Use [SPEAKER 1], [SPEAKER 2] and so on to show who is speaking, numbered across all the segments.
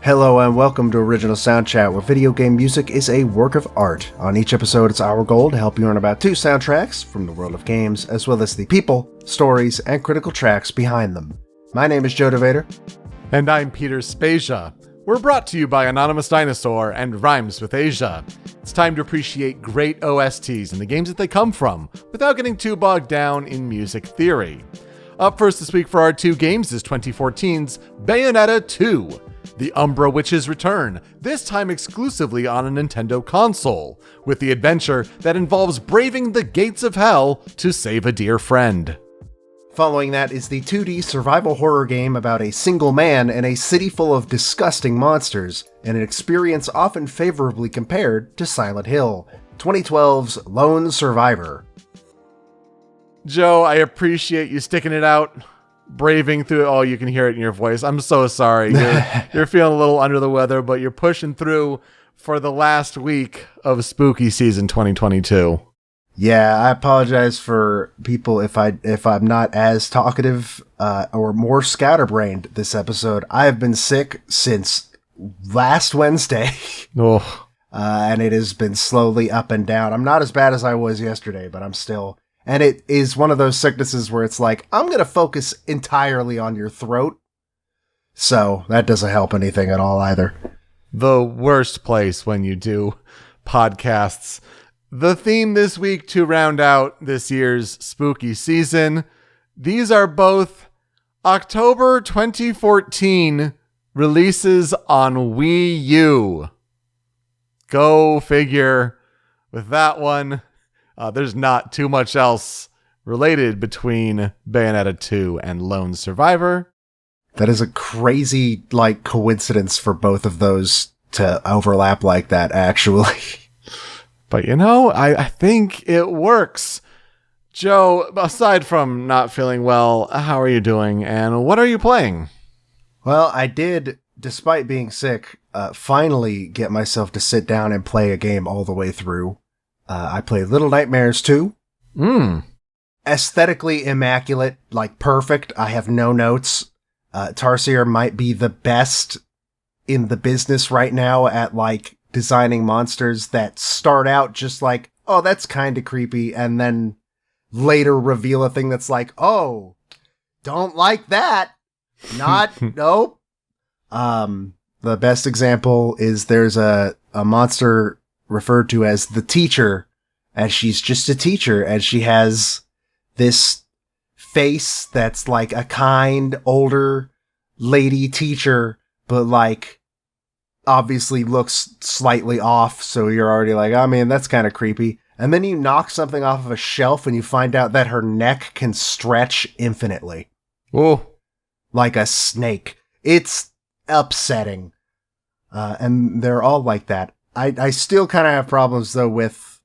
[SPEAKER 1] Hello and welcome to Original Soundchat, where video game music is a work of art. On each episode, it's our goal to help you learn about 2 soundtracks from the world of games, as well as the people, stories, and critical tracks behind them. My name is DeVader.
[SPEAKER 2] And I'm Peter Spezia. We're brought to you by Anonymous Dinosaur and Rhymes with Asia. It's time to appreciate great OSTs and the games that they come from, without getting too bogged down in music theory. Up first this week for our 2 games is 2014's Bayonetta 2. The Umbra Witch's Return, this time exclusively on a Nintendo console, with the adventure that involves braving the gates of hell to save a dear friend.
[SPEAKER 1] Following that is the 2D survival horror game about a single man in a city full of disgusting monsters, and an experience often favorably compared to Silent Hill, 2012's Lone Survivor.
[SPEAKER 2] Joe, I appreciate you sticking it out. Braving through it. Oh, you can hear it in your voice. I'm so sorry. You're feeling a little under the weather, but you're pushing through for the last week of spooky season 2022.
[SPEAKER 1] Yeah, I apologize for people if I'm not as talkative or more scatterbrained this episode. I have been sick since last Wednesday.
[SPEAKER 2] Oh.
[SPEAKER 1] And it has been slowly up and down. I'm not as bad as I was yesterday, but I'm still... And it is one of those sicknesses where it's like, I'm going to focus entirely on your throat. So that doesn't help anything at all either.
[SPEAKER 2] The worst place when you do podcasts. The theme this week to round out this year's spooky season. These are both October 2014 releases on Wii U. Go figure with that one. There's not too much else related between Bayonetta 2 and Lone Survivor.
[SPEAKER 1] That is a crazy, coincidence for both of those to overlap like that, actually.
[SPEAKER 2] But, I think it works. Joe, aside from not feeling well, how are you doing, and what are you playing?
[SPEAKER 1] Well, I did, despite being sick, finally get myself to sit down and play a game all the way through. I played Little Nightmares 2. Aesthetically immaculate, perfect. I have no notes. Tarsier might be the best in the business right now at, designing monsters that start out just oh, that's kind of creepy, and then later reveal a thing that's oh, don't like that. Nope. The best example is there's a monster referred to as the teacher, as she's just a teacher, and she has this face that's a kind older lady teacher, but obviously looks slightly off, so you're already that's kind of creepy. And then you knock something off of a shelf and you find out that her neck can stretch infinitely.
[SPEAKER 2] Whoa.
[SPEAKER 1] Like a snake. It's upsetting. And they're all like that. I still kind of have problems, though, with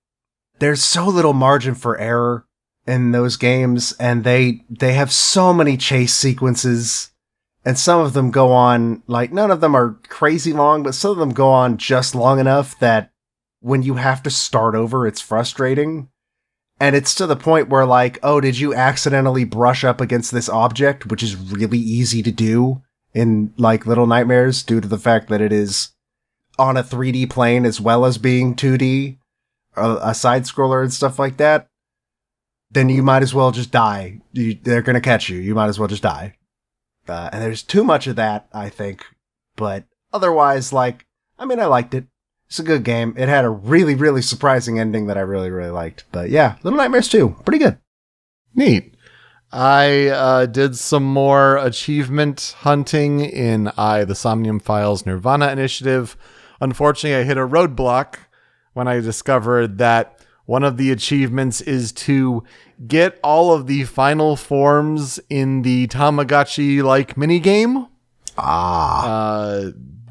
[SPEAKER 1] there's so little margin for error in those games, and they have so many chase sequences, and some of them go on, none of them are crazy long, but some of them go on just long enough that when you have to start over, it's frustrating. And it's to the point where, oh, did you accidentally brush up against this object, which is really easy to do in, Little Nightmares, due to the fact that it is on a 3D plane as well as being 2D, a side-scroller and stuff like that, then you might as well just die. They're going to catch you. You might as well just die. And there's too much of that, I think. But otherwise, I liked it. It's a good game. It had a really, really surprising ending that I really, really liked. But yeah, Little Nightmares 2, pretty good.
[SPEAKER 2] Neat. I did some more achievement hunting in the Somnium Files Nirvana initiative. Unfortunately, I hit a roadblock when I discovered that one of the achievements is to get all of the final forms in the Tamagotchi-like minigame.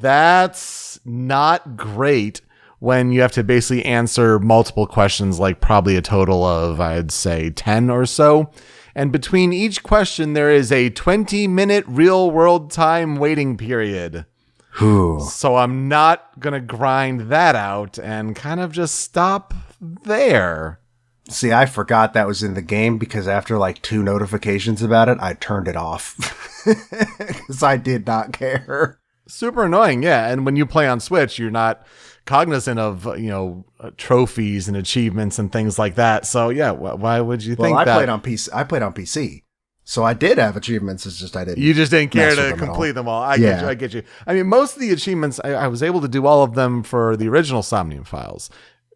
[SPEAKER 2] That's not great when you have to basically answer multiple questions, probably a total of, I'd say, 10 or so. And between each question, there is a 20-minute real-world time waiting period. So I'm not going to grind that out and kind of just stop there.
[SPEAKER 1] See, I forgot that was in the game because after 2 notifications about it, I turned it off. Because I did not care.
[SPEAKER 2] Super annoying, yeah. And when you play on Switch, you're not cognizant of, trophies and achievements and things like that. So yeah, why would you think that?
[SPEAKER 1] Well, I played on PC. So I did have achievements. It's just I didn't.
[SPEAKER 2] You just didn't care to complete them all. I get you. I mean, most of the achievements, I was able to do all of them for the original Somnium Files.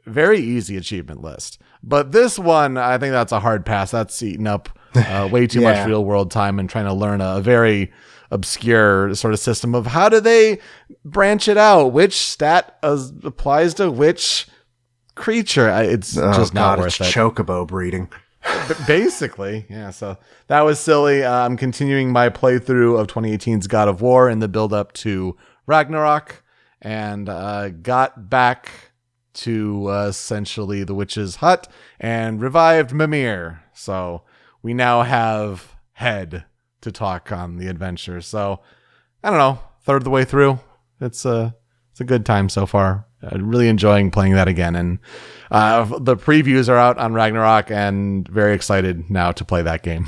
[SPEAKER 2] Very easy achievement list. But this one, I think that's a hard pass. That's eating up way too much real world time and trying to learn a very obscure sort of system of how do they branch it out? Which stat applies to which creature? It's just not worth it.
[SPEAKER 1] Chocobo breeding.
[SPEAKER 2] Basically, yeah. So that was silly. I'm continuing my playthrough of 2018's God of War in the build up to Ragnarok, and got back to essentially the witch's hut and revived Mimir. So we now have Head to talk on the adventure. So I don't know, third of the way through. It's a good time so far. Really enjoying playing that again, and the previews are out on Ragnarok, and very excited now to play that game.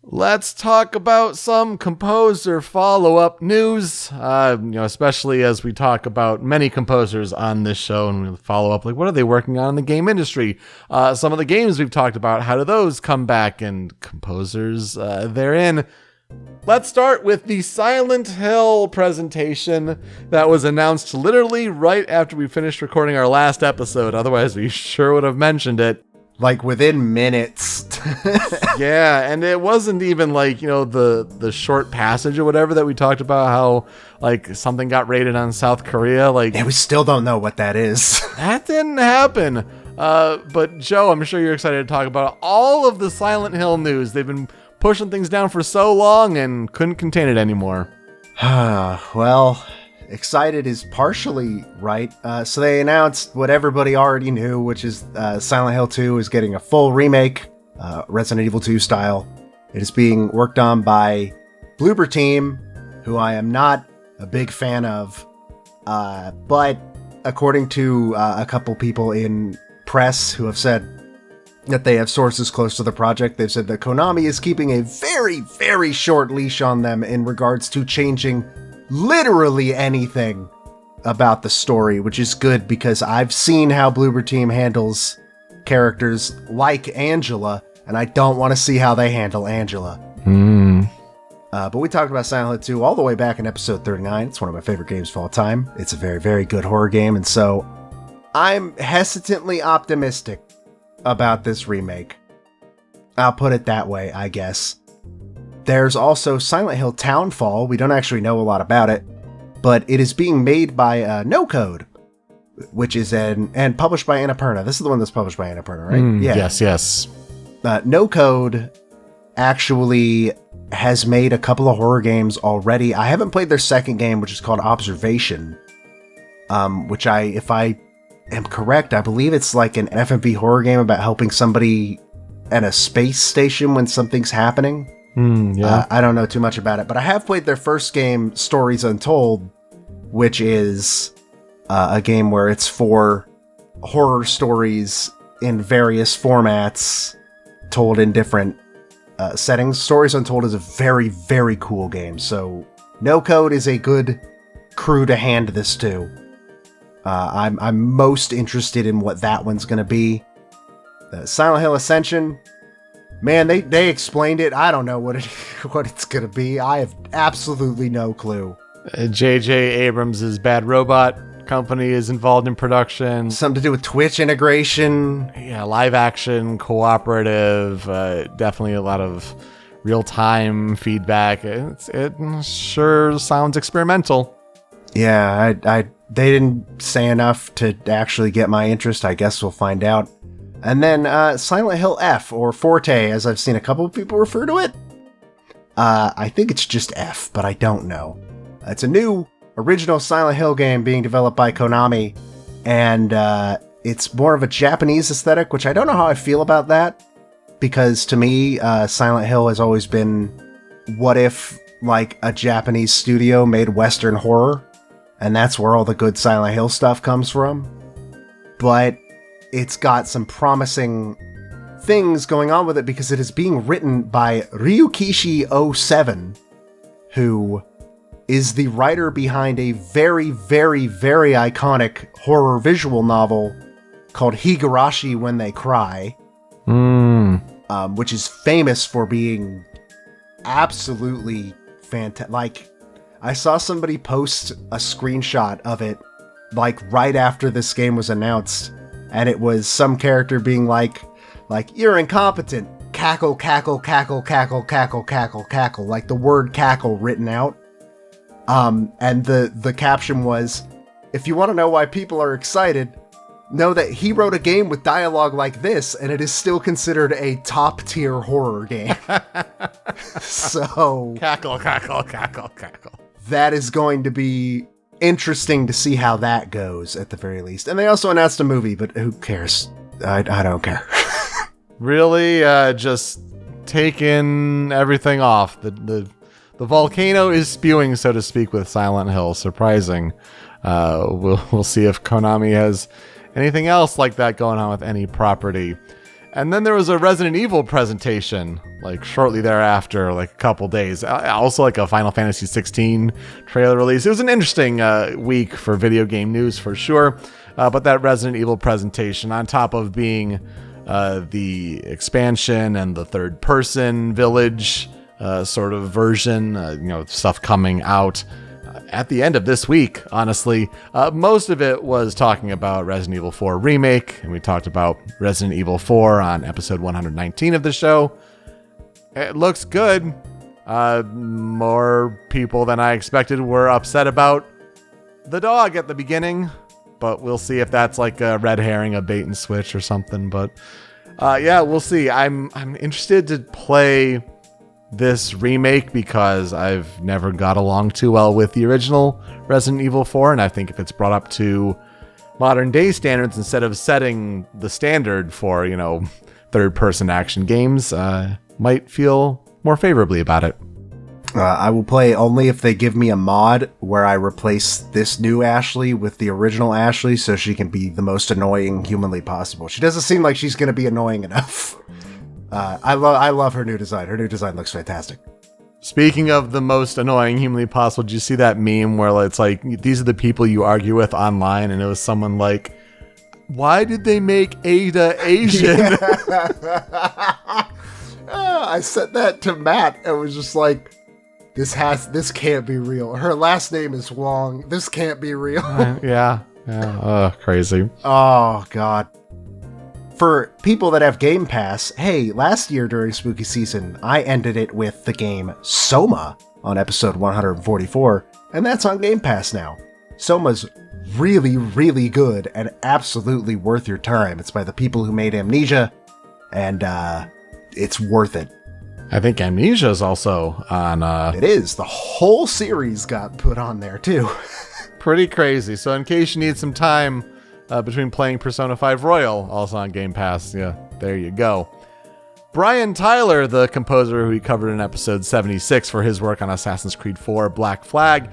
[SPEAKER 2] Let's talk about some composer follow-up news, especially as we talk about many composers on this show, and we'll follow up, like, what are they working on in the game industry? Some of the games we've talked about, how do those come back, and composers therein. Let's start with the Silent Hill presentation that was announced literally right after we finished recording our last episode. Otherwise, we sure would have mentioned it.
[SPEAKER 1] Like within minutes.
[SPEAKER 2] Yeah, and it wasn't even like, the short passage or whatever that we talked about, how like something got rated on South Korea. Like,
[SPEAKER 1] yeah, we still don't know what that is.
[SPEAKER 2] That didn't happen. But Joe, I'm sure you're excited to talk about all of the Silent Hill news. They've been pushing things down for so long and couldn't contain it anymore.
[SPEAKER 1] Well, excited is partially right. So they announced what everybody already knew, which is Silent Hill 2 is getting a full remake, Resident Evil 2 style. It is being worked on by Bloober Team, who I am not a big fan of, but according to a couple people in press who have said that they have sources close to the project, they've said that Konami is keeping a very, very short leash on them in regards to changing literally anything about the story, which is good because I've seen how Bloober Team handles characters like Angela, and I don't want to see how they handle Angela. But we talked about Silent Hill 2 all the way back in episode 39. It's one of my favorite games of all time. It's a very, very good horror game, and so I'm hesitantly optimistic about this remake. I'll put it that way, I guess. There's also Silent Hill Townfall. We don't actually know a lot about it, but it is being made by No Code, which is and published by Annapurna. This is the one that's published by Annapurna, right?
[SPEAKER 2] Yeah. Yes.
[SPEAKER 1] No Code actually has made a couple of horror games already. I haven't played their second game, which is called Observation, which if I am correct, I believe it's like an FMV horror game about helping somebody at a space station when something's happening. I don't know too much about it, but I have played their first game, Stories Untold, which is a game where it's for horror stories in various formats, told in different settings. Stories Untold is a very, very cool game, so No Code is a good crew to hand this to. I'm most interested in what that one's going to be. The Silent Hill Ascension, man, they explained it. I don't know what it's going to be. I have absolutely no clue.
[SPEAKER 2] J.J. Abrams' Bad Robot company is involved in production.
[SPEAKER 1] Something to do with Twitch integration.
[SPEAKER 2] Yeah, live action, cooperative, definitely a lot of real-time feedback. It sure sounds experimental.
[SPEAKER 1] Yeah, they didn't say enough to actually get my interest. I guess we'll find out. And then Silent Hill F, or Forte, as I've seen a couple of people refer to it. I think it's just F, but I don't know. It's a new original Silent Hill game being developed by Konami, and it's more of a Japanese aesthetic, which I don't know how I feel about that, because to me, Silent Hill has always been, what if, like, a Japanese studio made Western horror? And that's where all the good Silent Hill stuff comes from. But it's got some promising things going on with it because it is being written by Ryukishi07, who is the writer behind a very, very, very iconic horror visual novel called Higurashi When They Cry, which is famous for being absolutely fantastic. Like, I saw somebody post a screenshot of it, like, right after this game was announced, and it was some character being like, you're incompetent, cackle, cackle, cackle, cackle, cackle, cackle, cackle, like the word cackle written out. And the caption was, if you want to know why people are excited, know that he wrote a game with dialogue like this, and it is still considered a top-tier horror game. So...
[SPEAKER 2] Cackle, cackle, cackle, cackle.
[SPEAKER 1] That is going to be interesting to see how that goes, at the very least. And they also announced a movie, but who cares? I don't care.
[SPEAKER 2] Really, just taking everything off. The volcano is spewing, so to speak, with Silent Hill. Surprising. We'll see if Konami has anything else like that going on with any property. And then there was a Resident Evil presentation, like shortly thereafter, like a couple days. Also like a Final Fantasy 16 trailer release. It was an interesting week for video game news for sure. But that Resident Evil presentation, on top of being the expansion and the third person village sort of version, stuff coming out at the end of this week, honestly. Most of it was talking about Resident Evil 4 Remake, and we talked about Resident Evil 4 on episode 119 of the show. It looks good. More people than I expected were upset about the dog at the beginning, but we'll see if that's like a red herring, a bait and switch or something. But yeah, we'll see. I'm interested to play this remake because I've never got along too well with the original Resident Evil 4, and I think if it's brought up to modern day standards instead of setting the standard for, third person action games, might feel more favorably about it.
[SPEAKER 1] I will play only if they give me a mod where I replace this new Ashley with the original Ashley so she can be the most annoying humanly possible. She doesn't seem like she's going to be annoying enough. I love her new design. Her new design looks fantastic.
[SPEAKER 2] Speaking of the most annoying humanly possible, did you see that meme where it's like, these are the people you argue with online, and it was someone like, why did they make Ada Asian?
[SPEAKER 1] Yeah. I said that to Matt. It was just like, this can't be real. Her last name is Wong. This can't be real.
[SPEAKER 2] Yeah. Crazy.
[SPEAKER 1] Oh, God. For people that have Game Pass, hey, last year during Spooky Season, I ended it with the game Soma on episode 144, and that's on Game Pass now. Soma's really, really good and absolutely worth your time. It's by the people who made Amnesia, and it's worth it.
[SPEAKER 2] I think Amnesia is also on...
[SPEAKER 1] It is. The whole series got put on there, too.
[SPEAKER 2] Pretty crazy. So in case you need some time... between playing Persona 5 Royal, also on Game Pass. Yeah, there you go. Brian Tyler, the composer who we covered in episode 76 for his work on Assassin's Creed 4 Black Flag,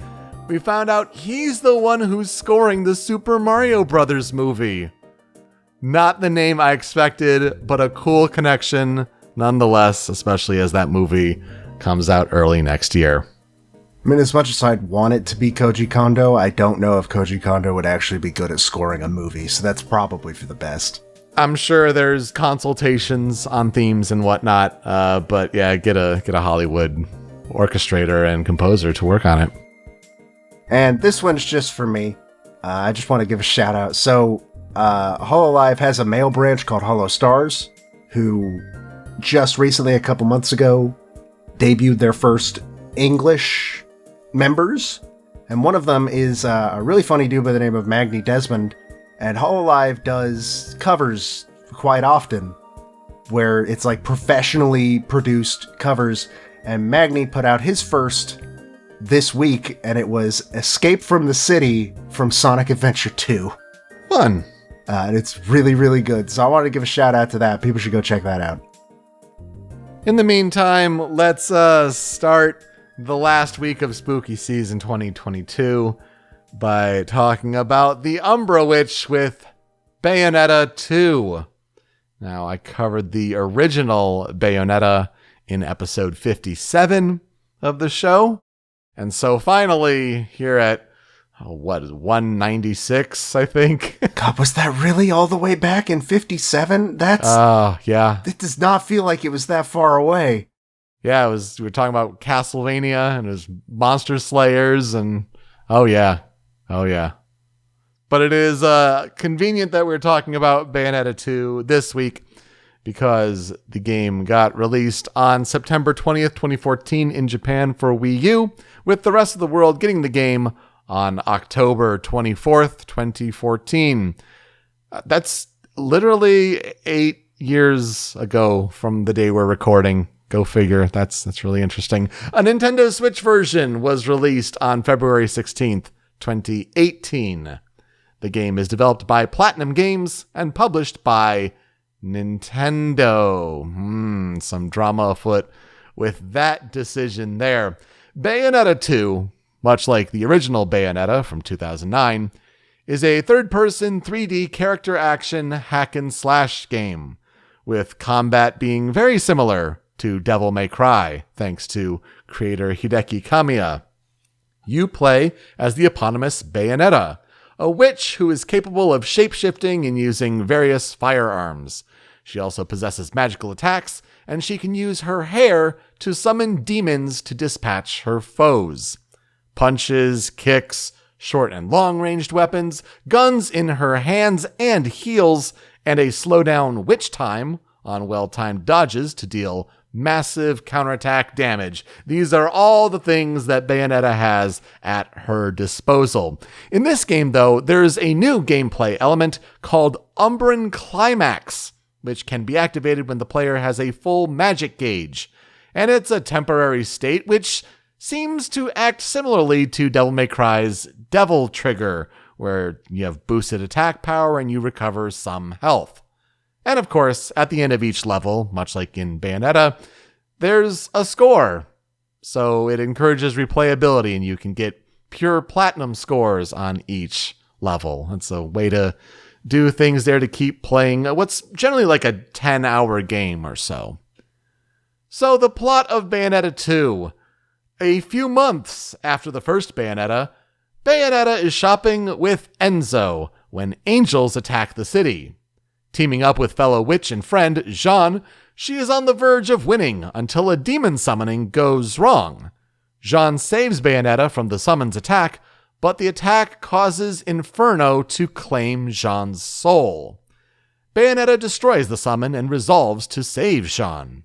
[SPEAKER 2] we found out he's the one who's scoring the Super Mario Brothers movie. Not the name I expected, but a cool connection nonetheless, especially as that movie comes out early next year.
[SPEAKER 1] I mean, as much as I'd want it to be Koji Kondo, I don't know if Koji Kondo would actually be good at scoring a movie, so that's probably for the best.
[SPEAKER 2] I'm sure there's consultations on themes and whatnot, but yeah, get a Hollywood orchestrator and composer to work on it.
[SPEAKER 1] And this one's just for me. I just want to give a shout out. So, Hololive has a male branch called Hollow Stars, who just recently, a couple months ago, debuted their first English members, and one of them is a really funny dude by the name of Magni Desmond, and Hololive does covers quite often where it's like professionally produced covers, and Magni put out his first this week, and it was Escape from the City from Sonic Adventure 2.
[SPEAKER 2] Fun.
[SPEAKER 1] And it's really, really good, so I wanted to give a shout out to that. People should go check that out.
[SPEAKER 2] In the meantime, let's start the last week of Spooky Season 2022 by talking about the Umbra Witch with Bayonetta 2. Now, I covered the original Bayonetta in episode 57 of the show. And so finally, here at, 196, I think?
[SPEAKER 1] God, was that really all the way back in 57?
[SPEAKER 2] Yeah.
[SPEAKER 1] It does not feel like it was that far away.
[SPEAKER 2] Yeah, we were talking about Castlevania and it was Monster Slayers and, oh yeah. But it is convenient that we're talking about Bayonetta 2 this week because the game got released on September 20th, 2014 in Japan for Wii U, with the rest of the world getting the game on October 24th, 2014. That's literally 8 years ago from the day we're recording. Go figure. That's really interesting. A Nintendo Switch version was released on February 16th, 2018. The game is developed by Platinum Games and published by Nintendo. Some drama afoot with that decision there. Bayonetta 2, much like the original Bayonetta from 2009, is a third-person 3D character action hack-and-slash game, with combat being very similar to Devil May Cry, thanks to creator Hideki Kamiya. You play as the eponymous Bayonetta, a witch who is capable of shape-shifting and using various firearms. She also possesses magical attacks, and she can use her hair to summon demons to dispatch her foes. Punches, kicks, short and long-ranged weapons, guns in her hands and heels, and a slowdown witch time on well-timed dodges to deal massive counterattack damage. These are all the things that Bayonetta has at her disposal. In this game, though, there's a new gameplay element called Umbran Climax, which can be activated when the player has a full magic gauge. And it's a temporary state which seems to act similarly to Devil May Cry's Devil Trigger, where you have boosted attack power and you recover some health. And of course, at the end of each level, much like in Bayonetta, there's a score. So it encourages replayability and you can get pure platinum scores on each level. It's a way to do things there to keep playing what's generally like a 10-hour game or so. So the plot of Bayonetta 2. A few months after the first Bayonetta, Bayonetta is shopping with Enzo when angels attack the city. Teaming up with fellow witch and friend Jean, she is on the verge of winning until a demon summoning goes wrong. Jean saves Bayonetta from the summon's attack, but the attack causes Inferno to claim Jean's soul. Bayonetta destroys the summon and resolves to save Jean.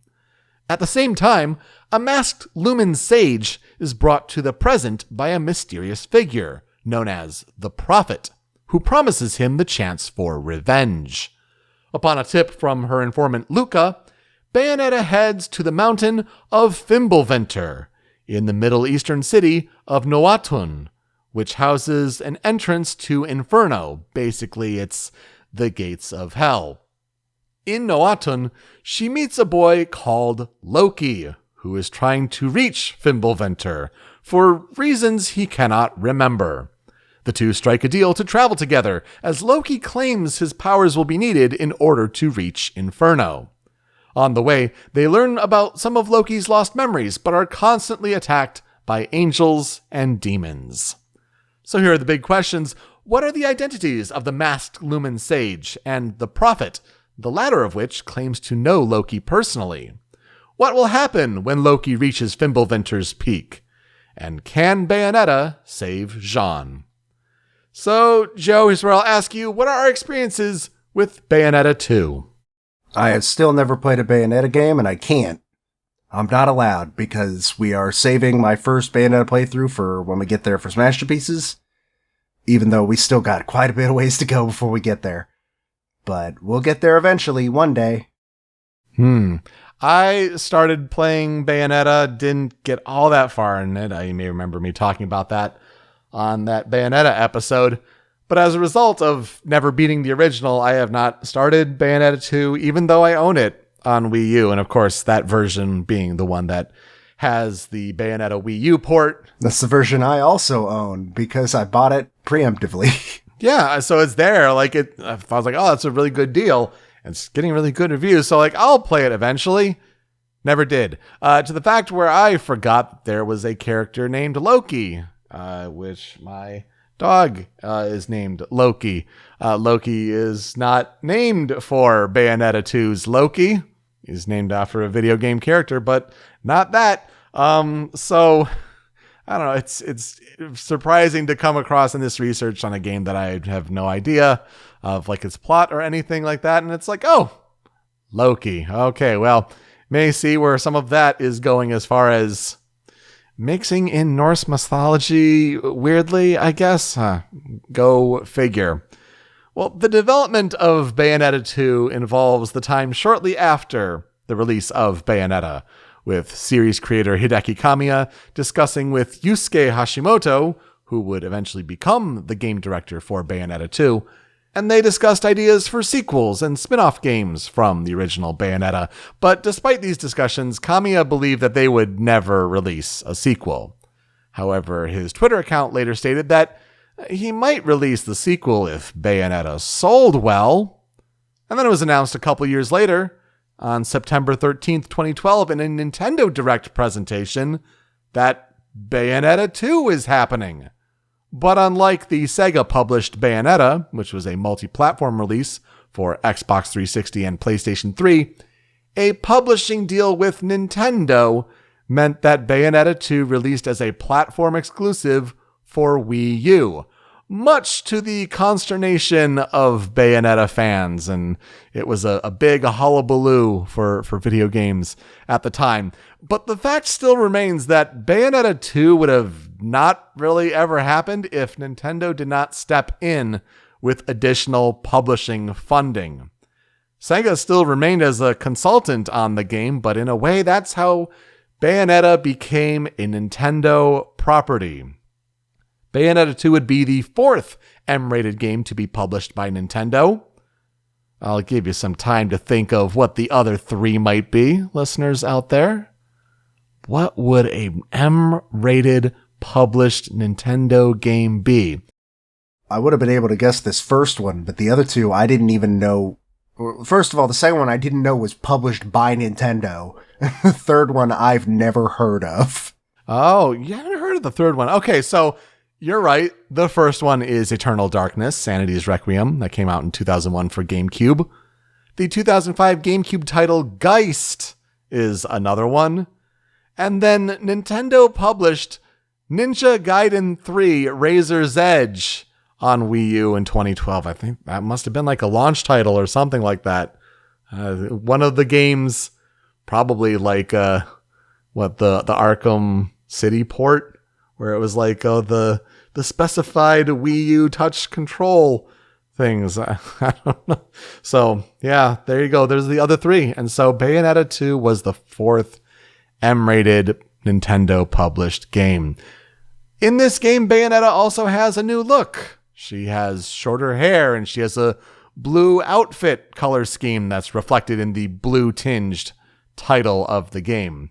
[SPEAKER 2] At the same time, a masked Lumen Sage is brought to the present by a mysterious figure known as the Prophet, who promises him the chance for revenge. Upon a tip from her informant Luca, Bayonetta heads to the mountain of Fimbulventer in the Middle Eastern city of Noatun, which houses an entrance to Inferno. Basically, it's the gates of hell. In Noatun, she meets a boy called Loki, who is trying to reach Fimbulventer for reasons he cannot remember. The two strike a deal to travel together, as Loki claims his powers will be needed in order to reach Inferno. On the way, they learn about some of Loki's lost memories, but are constantly attacked by angels and demons. So here are the big questions. What are the identities of the masked Lumen Sage and the Prophet, the latter of which claims to know Loki personally? What will happen when Loki reaches Fimbulventer's peak? And can Bayonetta save Jean? So, Joe, here's where I'll ask you, what are our experiences with Bayonetta 2?
[SPEAKER 1] I have still never played a Bayonetta game, and I can't. I'm not allowed, because we are saving my first Bayonetta playthrough for when we get there for Masterpieces, even though we still got quite a bit of ways to go before we get there. But we'll get there eventually, one day.
[SPEAKER 2] I started playing Bayonetta, didn't get all that far in it. You may remember me talking about that on that Bayonetta episode. But as a result of never beating the original, I have not started Bayonetta 2, even though I own it on Wii U. And of course, that version being the one that has the Bayonetta Wii U port.
[SPEAKER 1] That's the version I also own, because I bought it preemptively.
[SPEAKER 2] Yeah, so it's there. I was like, oh, that's a really good deal. And it's getting really good reviews. So I'll play it eventually. Never did. To the fact where I forgot there was a character named Loki, which my dog is named Loki. Loki is not named for Bayonetta 2's Loki. He's named after a video game character, but not that. So I don't know. It's surprising to come across in this research on a game that I have no idea of, like, its plot or anything like that. And it's like, oh, Loki. Okay, well, may see where some of that is going as far as mixing in Norse mythology weirdly, I guess. Go figure. Well, the development of Bayonetta 2 involves the time shortly after the release of Bayonetta, with series creator Hideki Kamiya discussing with Yusuke Hashimoto, who would eventually become the game director for Bayonetta 2, and they discussed ideas for sequels and spin-off games from the original Bayonetta. But despite these discussions, Kamiya believed that they would never release a sequel. However, his Twitter account later stated that he might release the sequel if Bayonetta sold well. And then it was announced a couple years later, on September 13th, 2012, in a Nintendo Direct presentation, that Bayonetta 2 is happening. But unlike the Sega-published Bayonetta, which was a multi-platform release for Xbox 360 and PlayStation 3, a publishing deal with Nintendo meant that Bayonetta 2 released as a platform exclusive for Wii U, much to the consternation of Bayonetta fans, and it was a big hullabaloo for video games at the time. But the fact still remains that Bayonetta 2 would have not really ever happened if Nintendo did not step in with additional publishing funding. Sega still remained as a consultant on the game, but in a way that's how Bayonetta became a Nintendo property. Bayonetta 2 would be the fourth M-rated game to be published by Nintendo. I'll give you some time to think of what the other three might be, listeners out there. What would a M-rated published Nintendo game be?
[SPEAKER 1] I would have been able to guess this first one, but the other two I didn't even know. First of all, the second one I didn't know was published by Nintendo. The third one I've never heard of.
[SPEAKER 2] Oh, you haven't heard of the third one. Okay, so you're right. The first one is Eternal Darkness, Sanity's Requiem, that came out in 2001 for GameCube. The 2005 GameCube title Geist is another one. And then Nintendo published Ninja Gaiden 3 Razor's Edge on Wii U in 2012. I think that must have been like a launch title or something like that. One of the games, probably like the Arkham City port, where it was like the specified Wii U touch control things. I don't know. So yeah, there you go. There's the other three. And so Bayonetta 2 was the fourth M-rated Nintendo published game. In this game, Bayonetta also has a new look. She has shorter hair and she has a blue outfit color scheme that's reflected in the blue-tinged title of the game.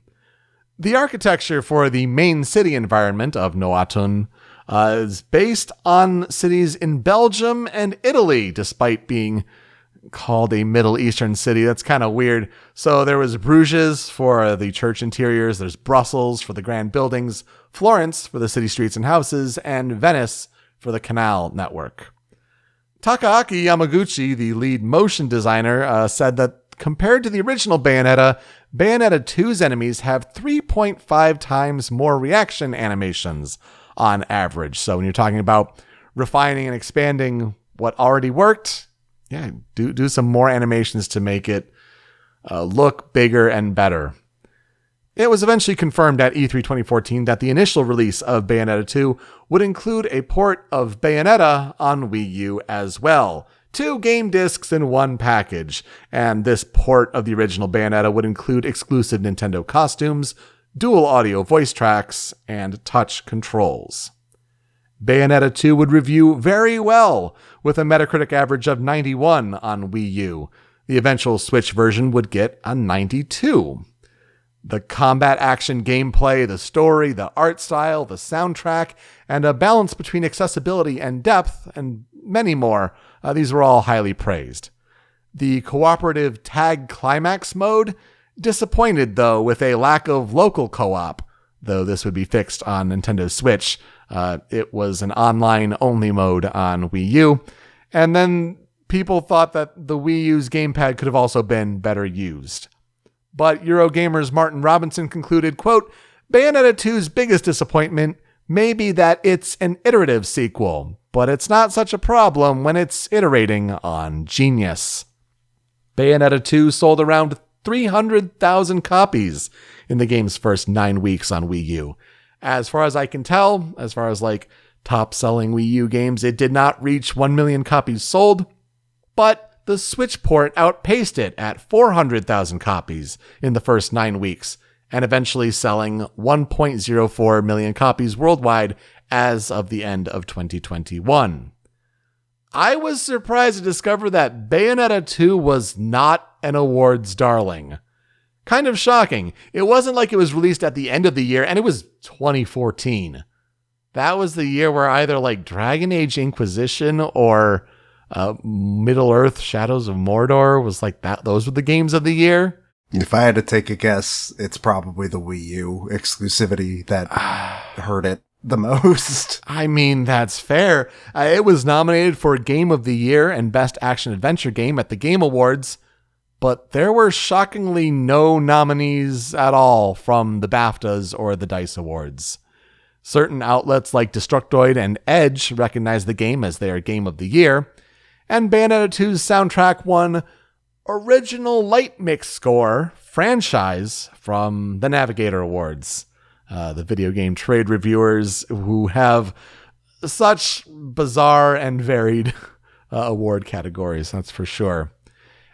[SPEAKER 2] The architecture for the main city environment of Noatun is based on cities in Belgium and Italy, despite being called a Middle Eastern city. That's kind of weird. So there was Bruges for the church interiors, there's Brussels for the grand buildings, Florence for the city streets and houses, and Venice for the canal network. Takaaki Yamaguchi, the lead motion designer, said that compared to the original Bayonetta, Bayonetta 2's enemies have 3.5 times more reaction animations on average. So when you're talking about refining and expanding what already worked, yeah, do some more animations to make it look bigger and better. It was eventually confirmed at E3 2014 that the initial release of Bayonetta 2 would include a port of Bayonetta on Wii U as well. 2 game discs in one package, and this port of the original Bayonetta would include exclusive Nintendo costumes, dual audio voice tracks, and touch controls. Bayonetta 2 would review very well, with a Metacritic average of 91 on Wii U. The eventual Switch version would get a 92. The combat action gameplay, the story, the art style, the soundtrack, and a balance between accessibility and depth, and many more, these were all highly praised. The cooperative tag climax mode disappointed, though, with a lack of local co-op, though this would be fixed on Nintendo Switch. It was an online-only mode on Wii U, and then people thought that the Wii U's gamepad could have also been better used. But Eurogamer's Martin Robinson concluded, quote, Bayonetta 2's biggest disappointment may be that it's an iterative sequel, but it's not such a problem when it's iterating on genius. Bayonetta 2 sold around 300,000 copies in the game's first 9 weeks on Wii U. As far as I can tell, as far as top-selling Wii U games, it did not reach 1 million copies sold, but the Switch port outpaced it at 400,000 copies in the first 9 weeks, and eventually selling 1.04 million copies worldwide as of the end of 2021. I was surprised to discover that Bayonetta 2 was not an awards darling. Kind of shocking. It wasn't like it was released at the end of the year, and it was 2014. That was the year where either Dragon Age Inquisition or Middle-earth Shadows of Mordor was that. Those were the games of the year.
[SPEAKER 1] If I had to take a guess, it's probably the Wii U exclusivity that hurt it the most.
[SPEAKER 2] I mean, that's fair. It was nominated for Game of the Year and Best Action Adventure Game at the Game Awards, but there were shockingly no nominees at all from the BAFTAs or the DICE Awards. Certain outlets like Destructoid and Edge recognized the game as their Game of the Year, and Bayonetta 2's soundtrack won Original Light Mix Score Franchise from the Navigator Awards. The video game trade reviewers who have such bizarre and varied award categories, that's for sure.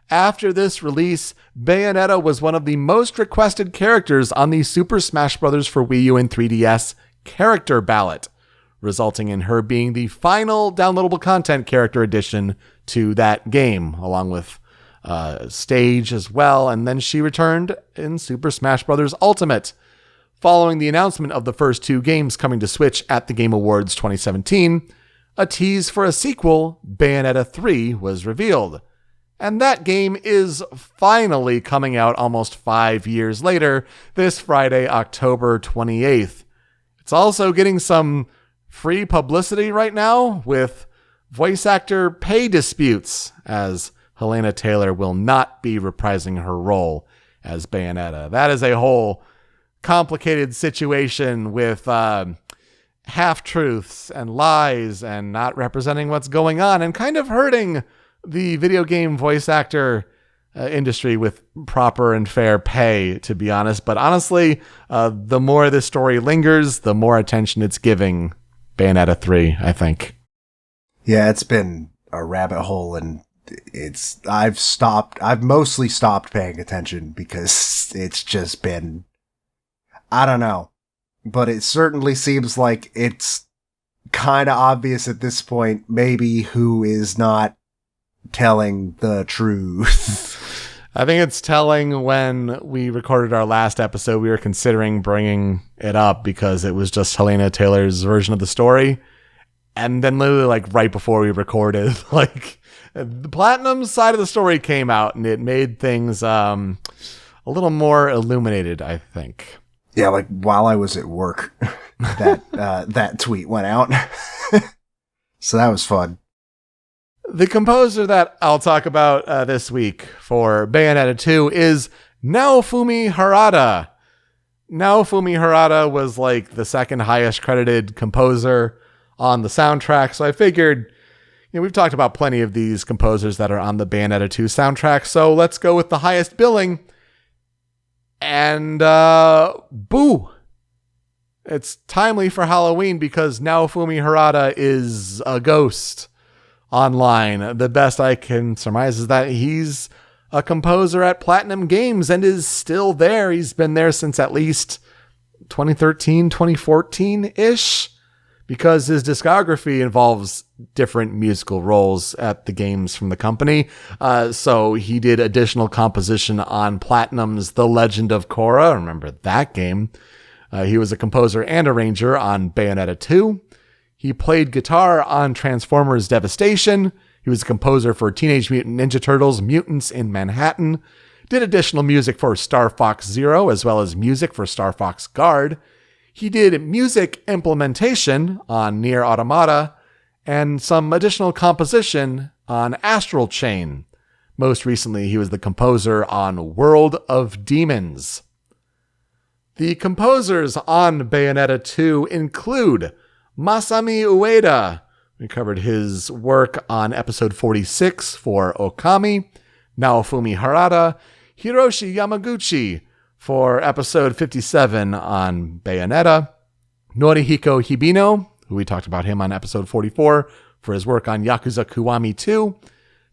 [SPEAKER 2] After this release, Bayonetta was one of the most requested characters on the Super Smash Bros. For Wii U and 3DS character ballot, resulting in her being the final downloadable content character addition to that game, along with stage as well, and then she returned in Super Smash Bros. Ultimate. Following the announcement of the first 2 games coming to Switch at the Game Awards 2017, a tease for a sequel, Bayonetta 3, was revealed. And that game is finally coming out almost 5 years later, this Friday, October 28th. It's also getting some free publicity right now with voice actor pay disputes, as Helena Taylor will not be reprising her role as Bayonetta. That is a whole complicated situation with half-truths and lies and not representing what's going on and kind of hurting the video game voice actor industry with proper and fair pay, to be honest. But honestly, the more this story lingers, the more attention it's giving Bayonetta 3, I think.
[SPEAKER 1] Yeah, it's been a rabbit hole, and I've mostly stopped paying attention because it's just been, I don't know, but it certainly seems like it's kind of obvious at this point, maybe who is not telling the truth.
[SPEAKER 2] I think it's telling when we recorded our last episode, we were considering bringing it up because it was just Helena Taylor's version of the story. And then literally right before we recorded, the Platinum side of the story came out and it made things a little more illuminated, I think.
[SPEAKER 1] Yeah, while I was at work, that tweet went out. So that was fun.
[SPEAKER 2] The composer that I'll talk about this week for Bayonetta 2 is Naofumi Harada. Naofumi Harada was the second highest credited composer on the soundtrack, so I figured, we've talked about plenty of these composers that are on the Bayonetta 2 soundtrack, so let's go with the highest billing. And, boo! It's timely for Halloween because Naofumi Harada is a ghost online. The best I can surmise is that he's a composer at Platinum Games and is still there. He's been there since at least 2013, 2014-ish, because his discography involves different musical roles at the games from the company. So he did additional composition on Platinum's The Legend of Korra. Remember that game? He was a composer and arranger on Bayonetta 2. He played guitar on Transformers Devastation. He was a composer for Teenage Mutant Ninja Turtles Mutants in Manhattan, did additional music for Star Fox Zero, as well as music for Star Fox Guard. He did music implementation on Nier Automata, and some additional composition on Astral Chain. Most recently, he was the composer on World of Demons. The composers on Bayonetta 2 include Masami Ueda. We covered his work on episode 46 for Okami, Naofumi Harada, Hiroshi Yamaguchi for episode 57 on Bayonetta, Norihiko Hibino, who we talked about him on episode 44 for his work on Yakuza Kiwami 2,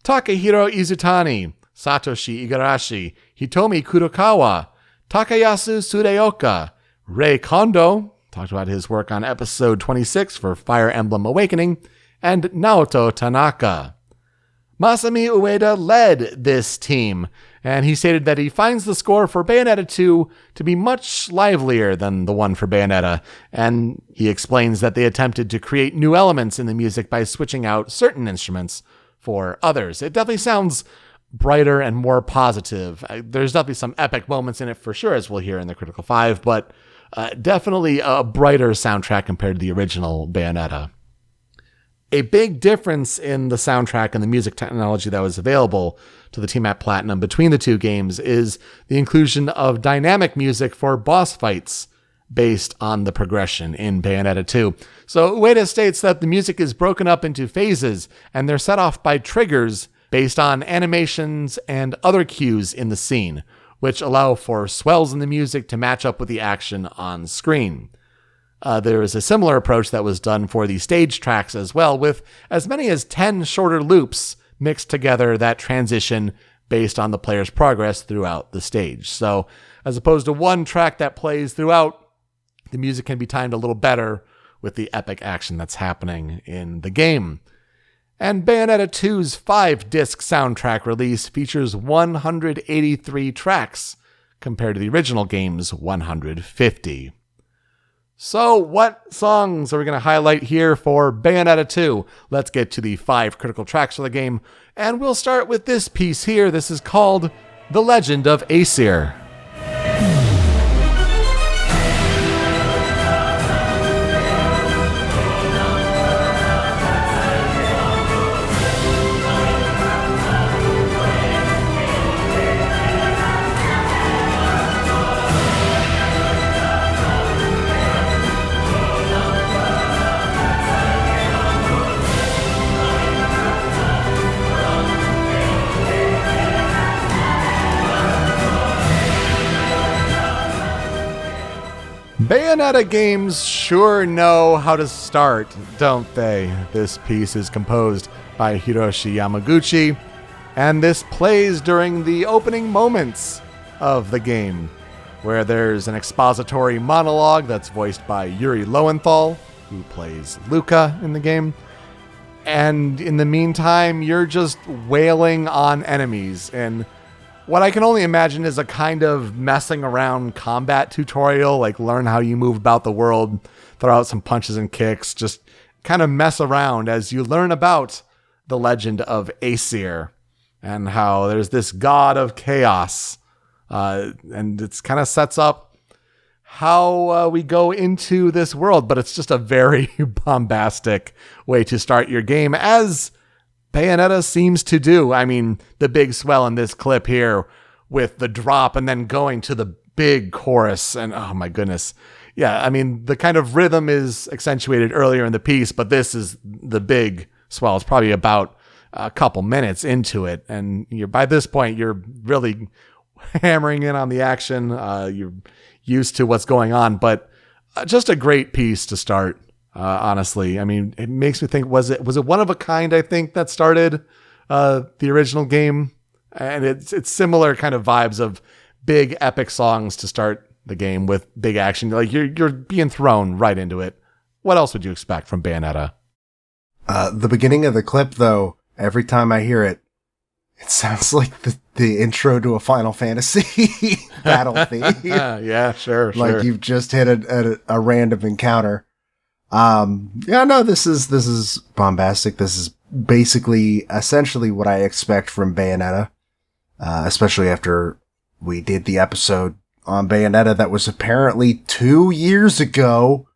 [SPEAKER 2] Takahiro Izutani, Satoshi Igarashi, Hitomi Kurokawa, Takayasu Tsudeoka, Rei Kondo, talked about his work on episode 26 for Fire Emblem Awakening, and Naoto Tanaka. Masami Ueda led this team, and he stated that he finds the score for Bayonetta 2 to be much livelier than the one for Bayonetta, and he explains that they attempted to create new elements in the music by switching out certain instruments for others. It definitely sounds brighter and more positive. There's definitely some epic moments in it for sure, as we'll hear in the Critical 5, but definitely a brighter soundtrack compared to the original Bayonetta. A big difference in the soundtrack and the music technology that was available to the team at Platinum between the two games is the inclusion of dynamic music for boss fights based on the progression in Bayonetta 2. So Ueda states that the music is broken up into phases, and they're set off by triggers based on animations and other cues in the scene, which allow for swells in the music to match up with the action on screen. There is a similar approach that was done for the stage tracks as well, with as many as 10 shorter loops mixed together that transition based on the player's progress throughout the stage. So as opposed to one track that plays throughout, the music can be timed a little better with the epic action that's happening in the game. And Bayonetta 2's 5-disc soundtrack release features 183 tracks compared to the original game's 150. So what songs are we going to highlight here for Bayonetta 2? Let's get to the 5 critical tracks for the game, and we'll start with this piece here. This is called The Legend of Aesir. Bayonetta games sure know how to start, don't they? This piece is composed by Hiroshi Yamaguchi, and this plays during the opening moments of the game, where there's an expository monologue that's voiced by Yuri Lowenthal, who plays Luca in the game. And in the meantime, you're just wailing on enemies, and what I can only imagine is a kind of messing around combat tutorial, like learn how you move about the world, throw out some punches and kicks, just kind of mess around as you learn about the legend of Aesir and how there's this god of chaos. And it's kind of sets up how we go into this world, but it's just a very bombastic way to start your game, as Bayonetta seems to do. I mean, the big swell in this clip here with the drop and then going to the big chorus, and oh my goodness. Yeah, I mean, the kind of rhythm is accentuated earlier in the piece, but this is the big swell. It's probably about a couple minutes into it, and by this point, you're really hammering in on the action. You're used to what's going on, but just a great piece to start. Honestly, I mean, it makes me think, was it one of a kind, I think, that started the original game? And it's similar kind of vibes of big epic songs to start the game with big action. Like you're being thrown right into it. What else would you expect from Bayonetta?
[SPEAKER 1] The beginning of the clip, though, every time I hear it, it sounds like the intro to a Final Fantasy battle theme.
[SPEAKER 2] Yeah, sure.
[SPEAKER 1] Like you've just hit a random encounter. This is bombastic. This is basically essentially what I expect from Bayonetta, especially after we did the episode on Bayonetta that was apparently 2 years ago.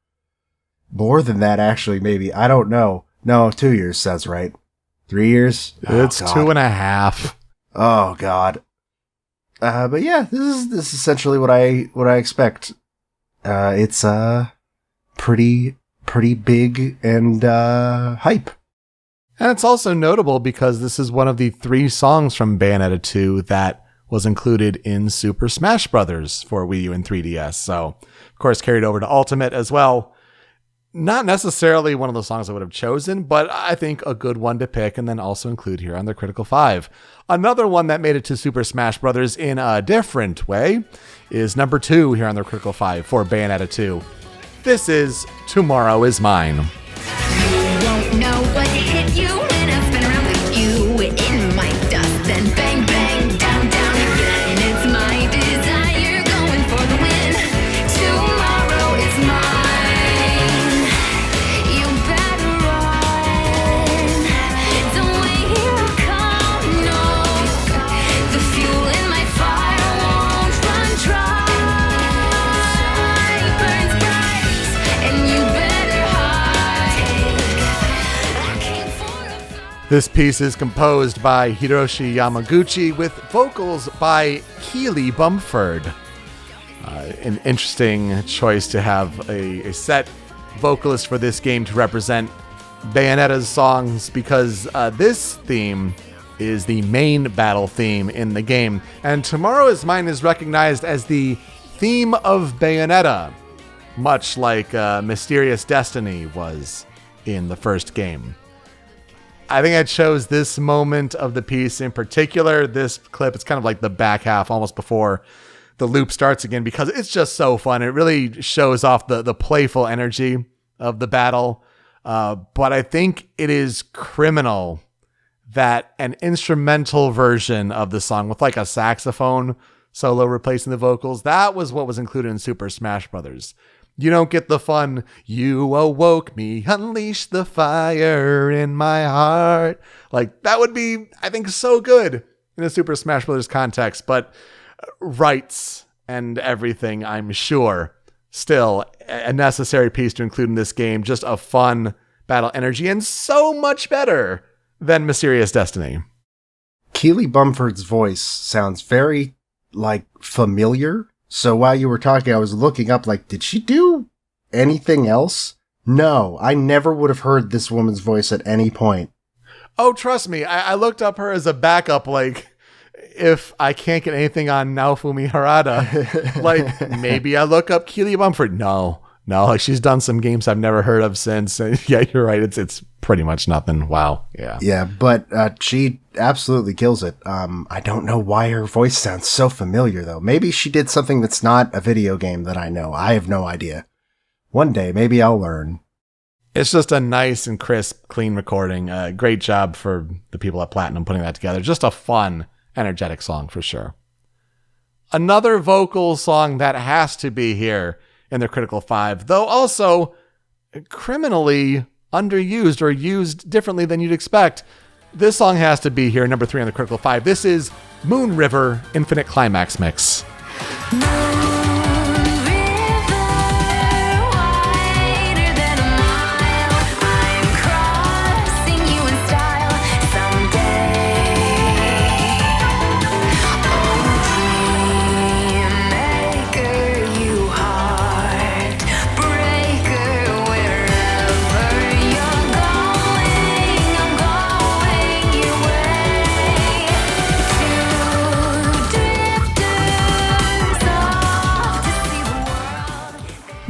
[SPEAKER 1] More than that, actually, maybe. I don't know. No, 2 years sounds right. 3 years?
[SPEAKER 2] It's 2.5.
[SPEAKER 1] Oh, God. But yeah, this is essentially what I expect. It's pretty big and hype.
[SPEAKER 2] And it's also notable because this is one of the 3 songs from Bayonetta 2 that was included in Super Smash Bros. For Wii U and 3DS. So, of course, carried over to Ultimate as well. Not necessarily one of the songs I would have chosen, but I think a good one to pick and then also include here on the Critical 5. Another one that made it to Super Smash Bros. In a different way is number 2 here on the Critical 5 for Bayonetta 2. This is Tomorrow Is Mine.
[SPEAKER 3] You won't know what hit you when I spin around with you in my dust. Then bang, bang, down, down again. It's my desire going for the win. Tomorrow is mine. You better run. Don't wait, here I come. No, the fuel in my fire won't run dry. Burns bright, and you better hide. I came for a fight.
[SPEAKER 2] This piece is composed by Hiroshi Yamaguchi with vocals by Keely Bumford. An interesting choice to have a set vocalist for this game to represent Bayonetta's songs because this theme is the main battle theme in the game. And Tomorrow Is Mine is recognized as the theme of Bayonetta, much like Mysterious Destiny was in the first game. I think I chose this moment of the piece in particular, this clip. It's kind of like the back half, almost before the loop starts again, because it's just so fun. It really shows off the playful energy of the battle. But I think it is criminal that an instrumental version of the song with like a saxophone solo replacing the vocals, that was what was included in Super Smash Bros. You don't get the fun, you awoke me, unleash the fire in my heart. Like, that would be, I think, so good in a Super Smash Bros. Context, but rights and everything, I'm sure, still a necessary piece to include in this game. Just a fun battle energy and so much better than Mysterious Destiny.
[SPEAKER 1] Keely Bumford's voice sounds very, familiar. So while you were talking, I was looking up, did she do anything else? No, I never would have heard this woman's voice at any point.
[SPEAKER 2] Oh, trust me, I looked up her as a backup, if I can't get anything on Naofumi Harada, maybe I look up Keely Bumford. No, she's done some games I've never heard of since. Yeah, you're right. It's pretty much nothing. Wow. Yeah.
[SPEAKER 1] Yeah, but she absolutely kills it. I don't know why her voice sounds so familiar, though. Maybe she did something that's not a video game that I know. I have no idea. One day, maybe I'll learn.
[SPEAKER 2] It's just a nice and crisp, clean recording. Great job for the people at Platinum putting that together. Just a fun, energetic song for sure. Another vocal song that has to be here in the Critical 5, though also criminally underused or used differently than you'd expect. This song has to be here, number 3 on the Critical 5. This is Moon River Infinite Climax Mix.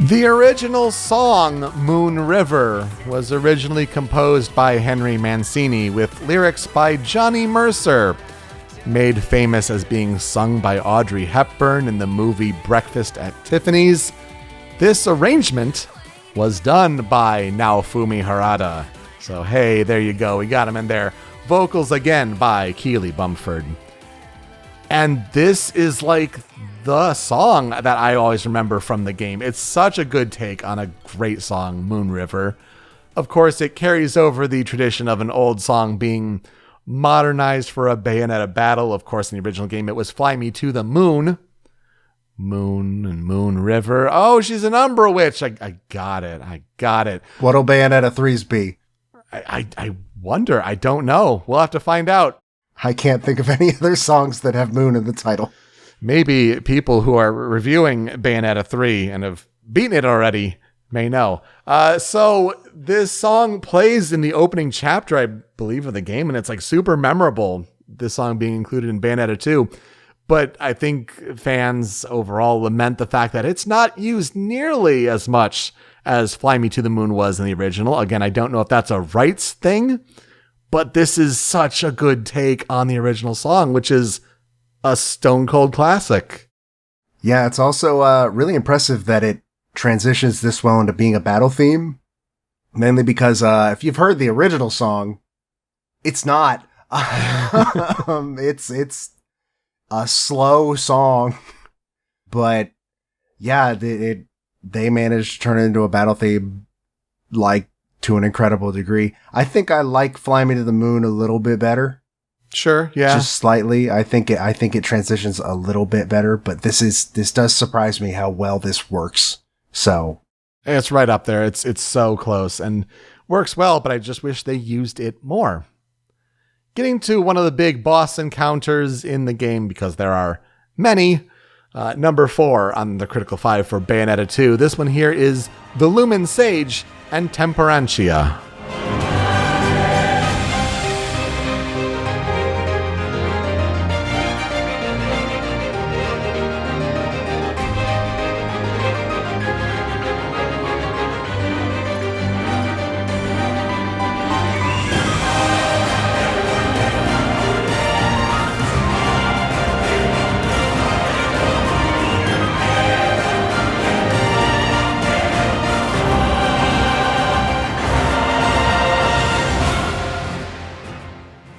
[SPEAKER 2] The original song, Moon River, was originally composed by Henry Mancini with lyrics by Johnny Mercer, made famous as being sung by Audrey Hepburn in the movie Breakfast at Tiffany's. This arrangement was done by Naofumi Harada. So hey, there you go, we got him in there. Vocals again by Keely Bumford. And this is the song that I always remember from the game. It's such a good take on a great song, Moon River. Of course, it carries over the tradition of an old song being modernized for a Bayonetta battle. Of course, in the original game, it was Fly Me to the Moon. Moon and Moon River. Oh, she's an Umbra Witch. I got it.
[SPEAKER 1] What'll Bayonetta 3's be?
[SPEAKER 2] I wonder. I don't know. We'll have to find out.
[SPEAKER 1] I can't think of any other songs that have Moon in the title.
[SPEAKER 2] Maybe people who are reviewing Bayonetta 3 and have beaten it already may know. So this song plays in the opening chapter, I believe, of the game, and it's like super memorable, this song being included in Bayonetta 2. But I think fans overall lament the fact that it's not used nearly as much as Fly Me to the Moon was in the original. Again, I don't know if that's a rights thing, but this is such a good take on the original song, which is a stone cold classic.
[SPEAKER 1] Yeah, it's also really impressive that it transitions this well into being a battle theme. Mainly because if you've heard the original song, it's not. It's a slow song, but yeah, they managed to turn it into a battle theme like to an incredible degree. I think I like Fly Me to the Moon a little bit better.
[SPEAKER 2] Sure, yeah.
[SPEAKER 1] Just slightly. I think it transitions a little bit better, but this does surprise me how well this works. So
[SPEAKER 2] it's right up there. It's so close and works well, but I just wish they used it more. Getting to one of the big boss encounters in the game, because there are many. Number 4 on the Critical 5 for Bayonetta 2. This one here is the Lumen Sage and Temperantia.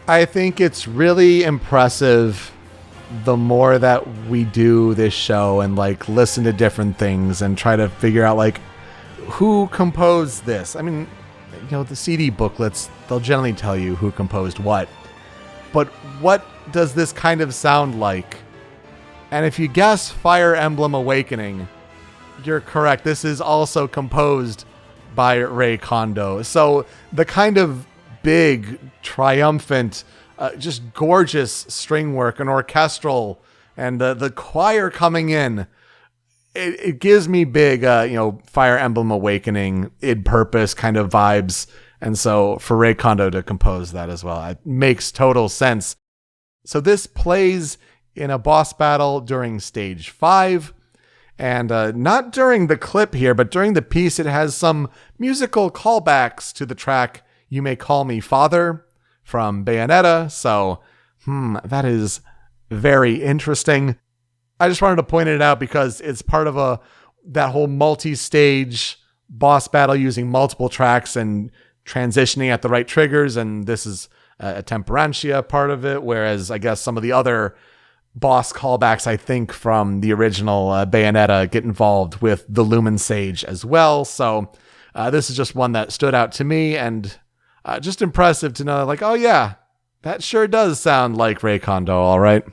[SPEAKER 2] I think it's really impressive the more that we do this show and like listen to different things and try to figure out like who composed this. I mean, you know, the CD booklets, they'll generally tell you who composed what, but what does this kind of sound like? And if you guess Fire Emblem Awakening, you're correct. This is also composed by Rei Kondo. So the kind of big, triumphant, just gorgeous string work and orchestral, and the choir coming in, it gives me big, Fire Emblem Awakening, id Purpose kind of vibes. And so for Rei Kondo to compose that as well, it makes total sense. So this plays in a boss battle during stage 5. And not during the clip here, but during the piece, it has some musical callbacks to the track You May Call Me Father from Bayonetta. So, that is very interesting. I just wanted to point it out because it's part of that whole multi-stage boss battle using multiple tracks and transitioning at the right triggers. And this is a Temperantia part of it, whereas I guess some of the other boss callbacks, I think, from the original Bayonetta get involved with the Lumen Sage as well. So this is just one that stood out to me, and just impressive to know, like, oh yeah, that sure does sound like Rei Kondo, all right.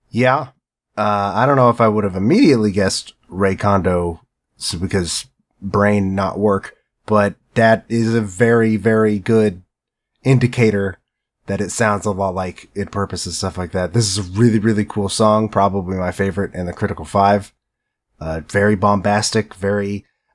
[SPEAKER 1] Yeah. I don't know if I would have immediately guessed Rei Kondo because brain not work, but that is a very, very good indicator that it sounds a lot like id Purpose and stuff like that. This is a really, really cool song. Probably my favorite in the Critical 5. Very bombastic,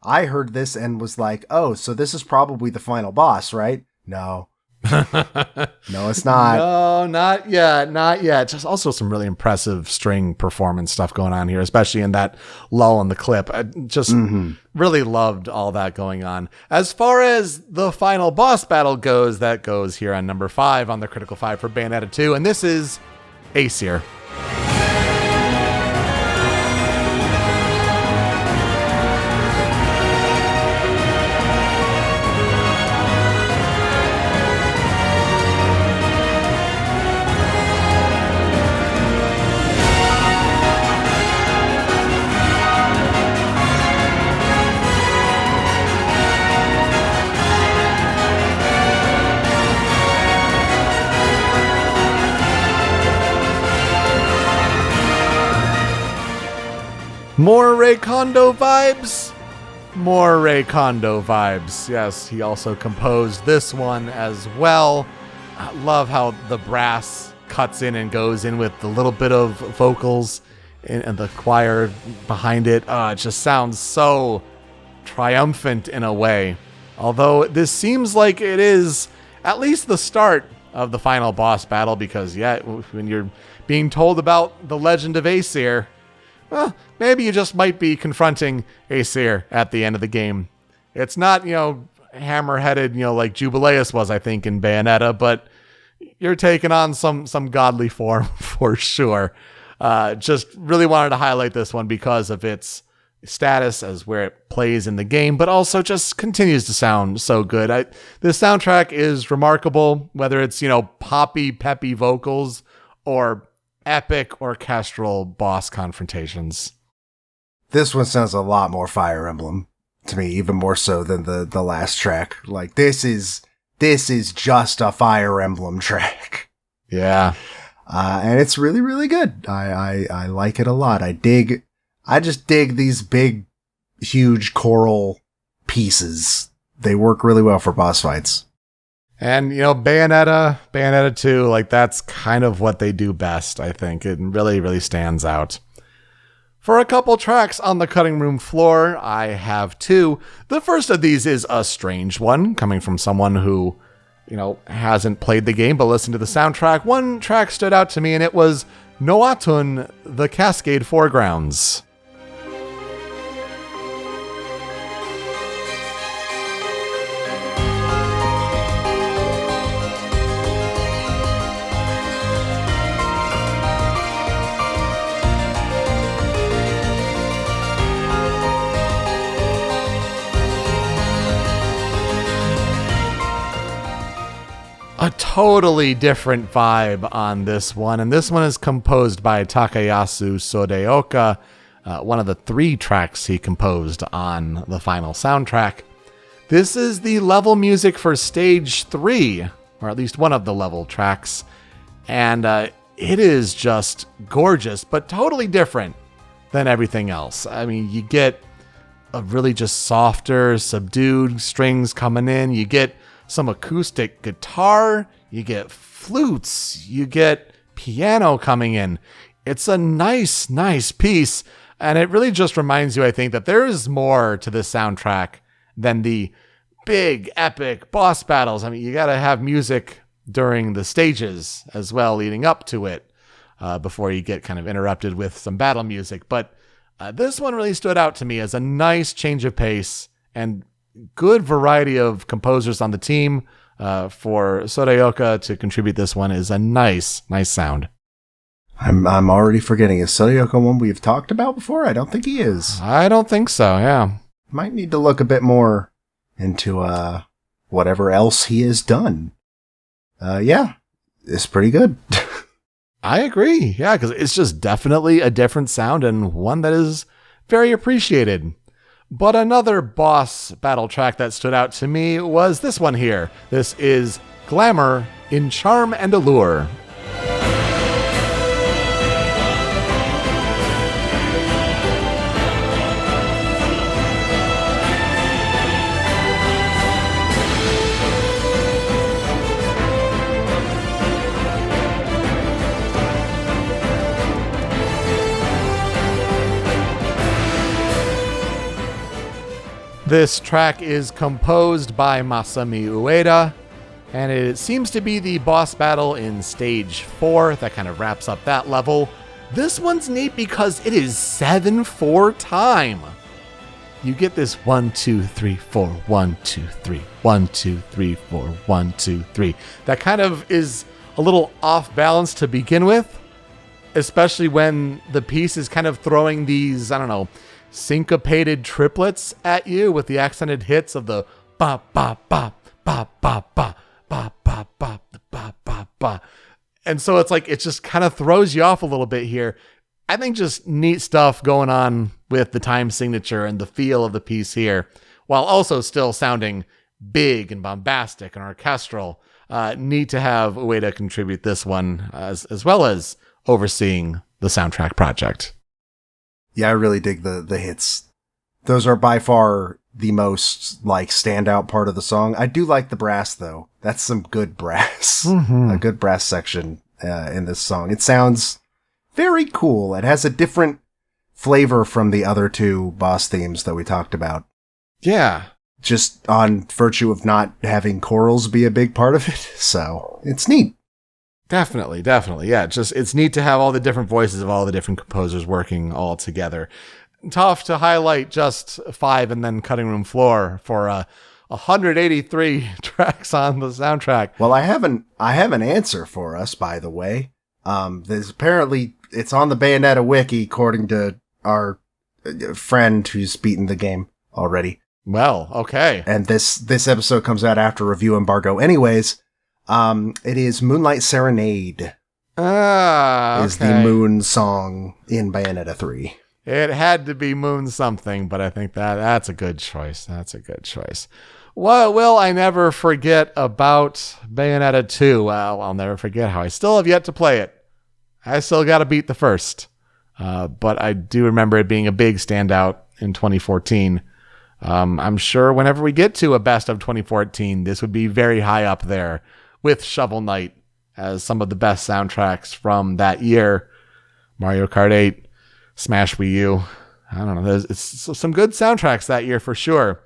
[SPEAKER 1] I heard this and was like, oh, so this is probably the final boss, right? No. No, it's not.
[SPEAKER 2] No, not yet. Just also some really impressive string performance stuff going on here, especially in that lull in the clip. I just really loved all that going on. As far as the final boss battle goes, that goes here on number 5 on the Critical 5 for Bayonetta 2, and this is Aesir. More Ray Kondo vibes? More Ray Kondo vibes. Yes, he also composed this one as well. I love how the brass cuts in and goes in with the little bit of vocals and the choir behind it. It just sounds so triumphant in a way. Although this seems like it is at least the start of the final boss battle, because when you're being told about the legend of Aesir, well, maybe you just might be confronting Aesir at the end of the game. It's not, hammer-headed, like Jubileus was, I think, in Bayonetta, but you're taking on some godly form for sure. Just really wanted to highlight this one because of its status as where it plays in the game, but also just continues to sound so good. This soundtrack is remarkable, whether it's, poppy, peppy vocals or epic orchestral boss confrontations.
[SPEAKER 1] This one sounds a lot more Fire Emblem to me, even more so than the last track. Like, this is just a Fire Emblem track.
[SPEAKER 2] Yeah.
[SPEAKER 1] And it's really, really good. I like it a lot. I just dig these big, huge choral pieces. They work really well for boss fights.
[SPEAKER 2] And, Bayonetta 2, like, that's kind of what they do best, I think. It really, really stands out. For a couple tracks on the cutting room floor, I have two. The first of these is a strange one, coming from someone who, hasn't played the game but listened to the soundtrack. One track stood out to me, and it was Noatun, the Cascade Foregrounds. A totally different vibe on this one, and this one is composed by Takayasu Sodeoka, one of the 3 tracks he composed on the final soundtrack. This is the level music for Stage 3, or at least one of the level tracks, and it is just gorgeous, but totally different than everything else. I mean, you get a really just softer, subdued strings coming in, you get some acoustic guitar, you get flutes, you get piano coming in. It's a nice piece, and it really just reminds you, I think, that there is more to this soundtrack than the big, epic boss battles. I mean, you gotta have music during the stages as well, leading up to it, before you get kind of interrupted with some battle music. But this one really stood out to me as a nice change of pace and good variety of composers on the team. For Sodeoka to contribute this one is a nice sound.
[SPEAKER 1] I'm already forgetting. Is Sodeoka one we've talked about before? I don't think he is.
[SPEAKER 2] I don't think so, yeah.
[SPEAKER 1] Might need to look a bit more into whatever else he has done. Yeah, it's pretty good.
[SPEAKER 2] I agree, yeah, because it's just definitely a different sound and one that is very appreciated. But another boss battle track that stood out to me was this one here. This is Glamour in Charm and Allure. This track is composed by Masami Ueda, and it seems to be the boss battle in Stage 4 that kind of wraps up that level. This one's neat because it is 7/4 time. You get this 1, 2, 3, 4, 1, 2, 3, 1, 2, 3, 4, 1, 2, 3. That kind of is a little off balance to begin with, especially when the piece is kind of throwing these, syncopated triplets at you with the accented hits of the ba ba ba ba ba ba ba ba ba ba ba ba. And so it's like it just kind of throws you off a little bit here. I think just neat stuff going on with the time signature and the feel of the piece here, while also still sounding big and bombastic and orchestral. Neat to have Ueda contribute this one as well as overseeing the soundtrack project.
[SPEAKER 1] Yeah, I really dig the hits. Those are by far the most like standout part of the song. I do like the brass though. That's some good brass. A good brass section in this song. It sounds very cool. It has a different flavor from the other two boss themes that we talked about.
[SPEAKER 2] Yeah.
[SPEAKER 1] Just on virtue of not having chorals be a big part of it. So it's neat.
[SPEAKER 2] Definitely. Yeah. It's neat to have all the different voices of all the different composers working all together. Tough to highlight just 5 and then Cutting Room Floor for 183 tracks on the soundtrack.
[SPEAKER 1] Well, I have an answer for us, by the way. There's apparently it's on the Bayonetta wiki, according to our friend who's beaten the game already.
[SPEAKER 2] Well, okay.
[SPEAKER 1] And this episode comes out after review embargo, anyways. It is Moonlight Serenade. Is the Moon song in Bayonetta 3.
[SPEAKER 2] It had to be Moon something, but I think that's a good choice. Well, will I never forget about Bayonetta 2? Well, I'll never forget how I still have yet to play it. I still got to beat the first. But I do remember it being a big standout in 2014. I'm sure whenever we get to a best of 2014, this would be very high up there with Shovel Knight as some of the best soundtracks from that year. Mario Kart 8. Smash Wii U. I don't know. There's some good soundtracks that year for sure.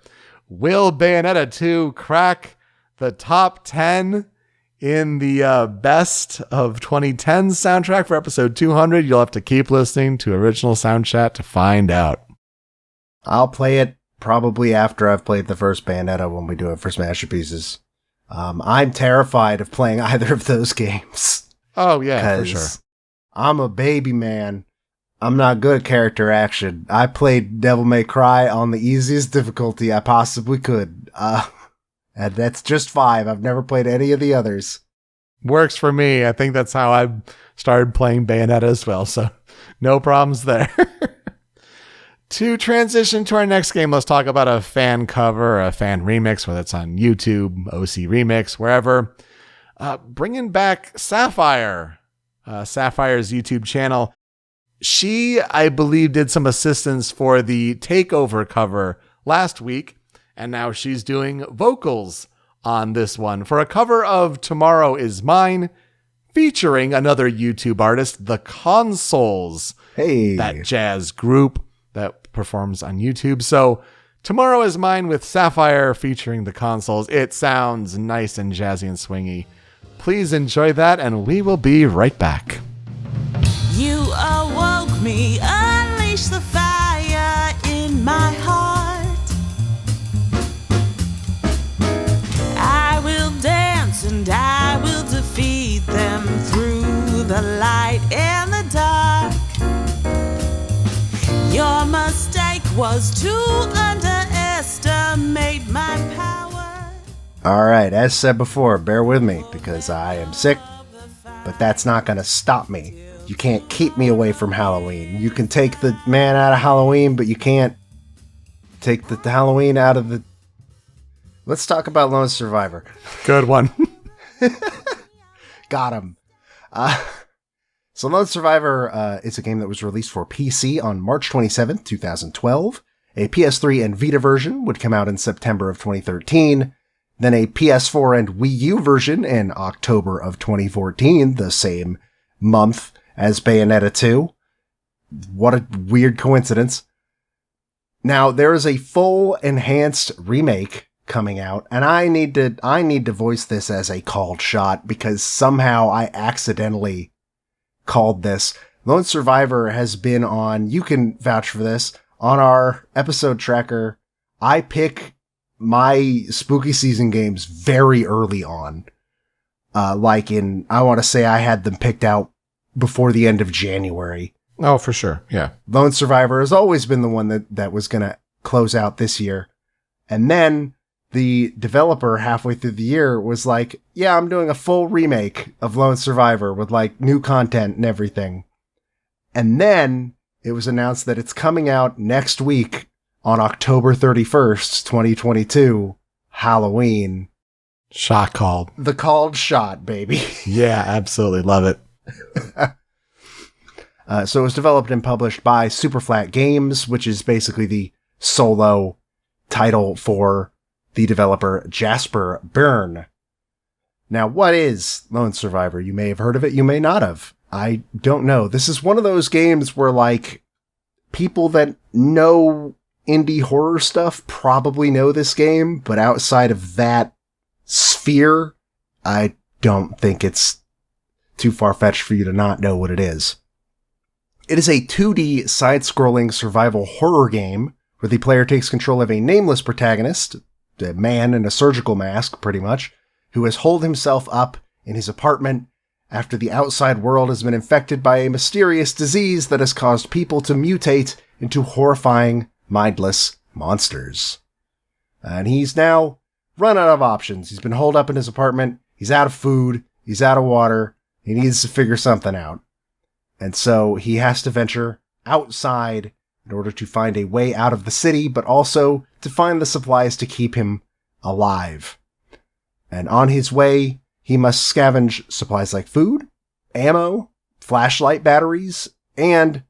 [SPEAKER 2] Will Bayonetta 2 crack the top 10 in the best of 2010 soundtrack for episode 200? You'll have to keep listening to Original Soundchat to find out.
[SPEAKER 1] I'll play it probably after I've played the first Bayonetta when we do it for Smash-Pieces. I'm terrified of playing either of those games.
[SPEAKER 2] Oh, yeah, for sure.
[SPEAKER 1] I'm a baby man. I'm not good at character action. I played Devil May Cry on the easiest difficulty I possibly could. And that's just 5. I've never played any of the others.
[SPEAKER 2] Works for me. I think that's how I started playing Bayonetta as well, so no problems there. To transition to our next game, let's talk about a fan cover, a fan remix, whether it's on YouTube, OC Remix, wherever. Bringing back Sapphire, Sapphire's YouTube channel. She, I believe, did some assistance for the Takeover cover last week, and now she's doing vocals on this one for a cover of Tomorrow Is Mine, featuring another YouTube artist, The Consoles.
[SPEAKER 1] Hey.
[SPEAKER 2] That jazz group that performs on YouTube. So Tomorrow Is Mine with Sapphire featuring The Consoles. It sounds nice and jazzy and swingy. Please enjoy that, and we will be right back.
[SPEAKER 4] You awoke me, unleash the fire in my heart. I will dance and I will defeat them through the light and the dark. Your mistake was to underestimate my power.
[SPEAKER 1] All right, as said before, bear with me because I am sick, but that's not going to stop me. You can't keep me away from Halloween. You can take the man out of Halloween, but you can't take the Halloween out of the... Let's talk about Lone Survivor.
[SPEAKER 2] Good one.
[SPEAKER 1] Got him. So Lone Survivor is a game that was released for PC on March 27th, 2012. A PS3 and Vita version would come out in September of 2013. Then a PS4 and Wii U version in October of 2014, the same month as Bayonetta 2. What a weird coincidence. Now, there is a full enhanced remake coming out, and I need to voice this as a called shot because somehow I accidentally called this. Lone Survivor has been on, you can vouch for this, on our episode tracker. I pick my spooky season games very early on. I want to say I had them picked out before the end of January.
[SPEAKER 2] Oh, for sure. Yeah.
[SPEAKER 1] Lone Survivor has always been the one that was going to close out this year. And then the developer halfway through the year was like, yeah, I'm doing a full remake of Lone Survivor with like new content and everything. And then it was announced that it's coming out next week on October 31st, 2022, Halloween.
[SPEAKER 2] Shot called.
[SPEAKER 1] The called shot, baby.
[SPEAKER 2] Yeah, absolutely. Love it.
[SPEAKER 1] So it was developed and published by Superflat Games, which is basically the solo title for the developer Jasper Byrne. Now, what is Lone Survivor? You may have heard of it, you may not have. I don't know. This is one of those games where, like, people that know indie horror stuff probably know this game, but outside of that sphere, I don't think it's too far-fetched for you to not know what it is. It is a 2D side-scrolling survival horror game where the player takes control of a nameless protagonist, a man in a surgical mask, pretty much, who has holed himself up in his apartment after the outside world has been infected by a mysterious disease that has caused people to mutate into horrifying, mindless monsters. And he's now run out of options. He's been holed up in his apartment, he's out of food, he's out of water, he needs to figure something out. And so he has to venture outside in order to find a way out of the city, but also to find the supplies to keep him alive. And on his way, he must scavenge supplies like food, ammo, flashlight batteries, and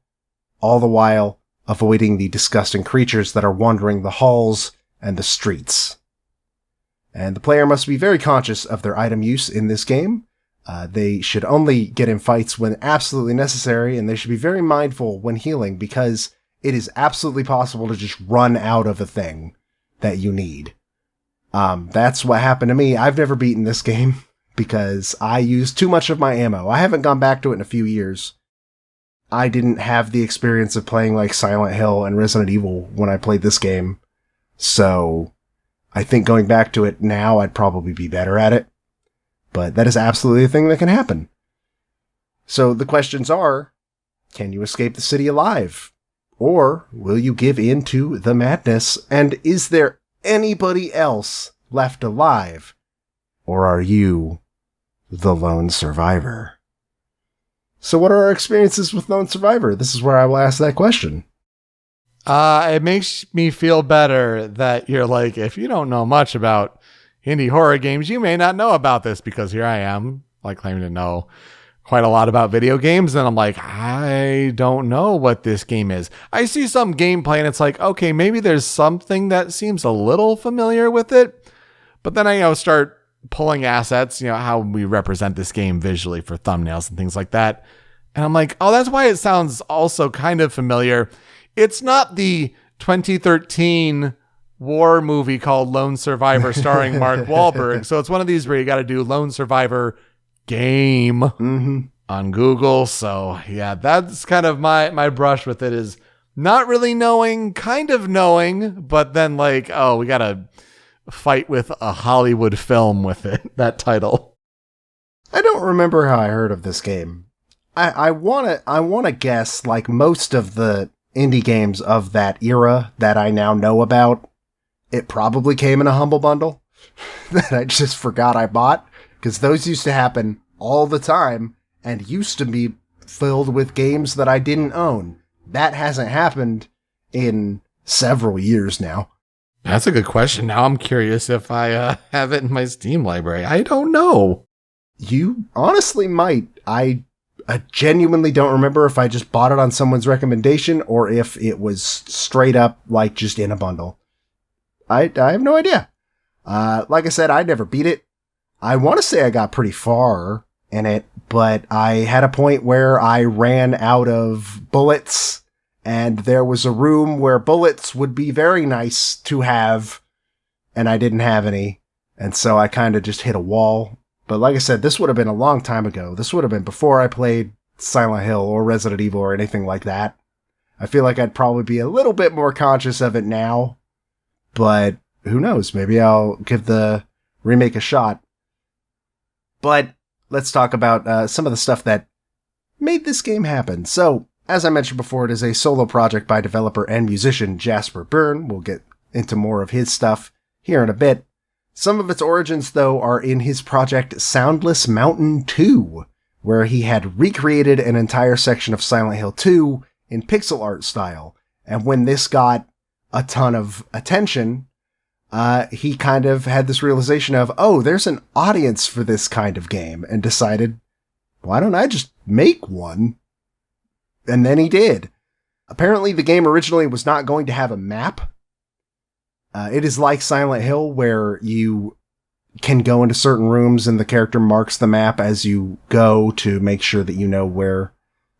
[SPEAKER 1] all the while avoiding the disgusting creatures that are wandering the halls and the streets. And the player must be very conscious of their item use in this game. They should only get in fights when absolutely necessary, and they should be very mindful when healing, because it is absolutely possible to just run out of a thing that you need. That's what happened to me. I've never beaten this game because I used too much of my ammo. I haven't gone back to it in a few years. I didn't have the experience of playing like Silent Hill and Resident Evil when I played this game. So I think going back to it now, I'd probably be better at it. But that is absolutely a thing that can happen. So the questions are, can you escape the city alive? Or will you give in to the madness? And is there anybody else left alive? Or are you the lone survivor? So what are our experiences with Lone Survivor? This is where I will ask that question.
[SPEAKER 2] It makes me feel better that you're like, if you don't know much about indie horror games, you may not know about this, because here I am, like, claiming to know quite a lot about video games, and I'm like, I don't know what this game is. I see some gameplay and it's like, okay, maybe there's something that seems a little familiar with it, but then I start pulling assets, how we represent this game visually for thumbnails and things like that, and I'm like, oh, that's why it sounds also kind of familiar. It's not the 2013 war movie called Lone Survivor starring Mark Wahlberg. So it's one of these where you got to do Lone Survivor game on Google. So yeah, that's kind of my brush with it, is not really knowing, kind of knowing, but then like, oh, we got to fight with a Hollywood film with it, that title.
[SPEAKER 1] I don't remember how I heard of this game. I want to guess, like most of the indie games of that era that I now know about, it probably came in a Humble Bundle that I just forgot I bought, because those used to happen all the time and used to be filled with games that I didn't own. That hasn't happened in several years now.
[SPEAKER 2] That's a good question. Now I'm curious if I have it in my Steam library. I don't know.
[SPEAKER 1] You honestly might. I genuinely don't remember if I just bought it on someone's recommendation or if it was straight up like just in a bundle. I have no idea. Like I said, I never beat it. I want to say I got pretty far in it, but I had a point where I ran out of bullets, and there was a room where bullets would be very nice to have, and I didn't have any, and so I kind of just hit a wall. But like I said, this would have been a long time ago. This would have been before I played Silent Hill or Resident Evil or anything like that. I feel like I'd probably be a little bit more conscious of it now, but who knows? Maybe I'll give the remake a shot. But let's talk about some of the stuff that made this game happen. So, as I mentioned before, it is a solo project by developer and musician Jasper Byrne. We'll get into more of his stuff here in a bit. Some of its origins, though, are in his project Soundless Mountain 2, where he had recreated an entire section of Silent Hill 2 in pixel art style. And when this got a ton of attention, he kind of had this realization of, oh, there's an audience for this kind of game, and decided, why don't I just make one? And then he did. Apparently, the game originally was not going to have a map. It is like Silent Hill, where you can go into certain rooms and the character marks the map as you go to make sure that you know where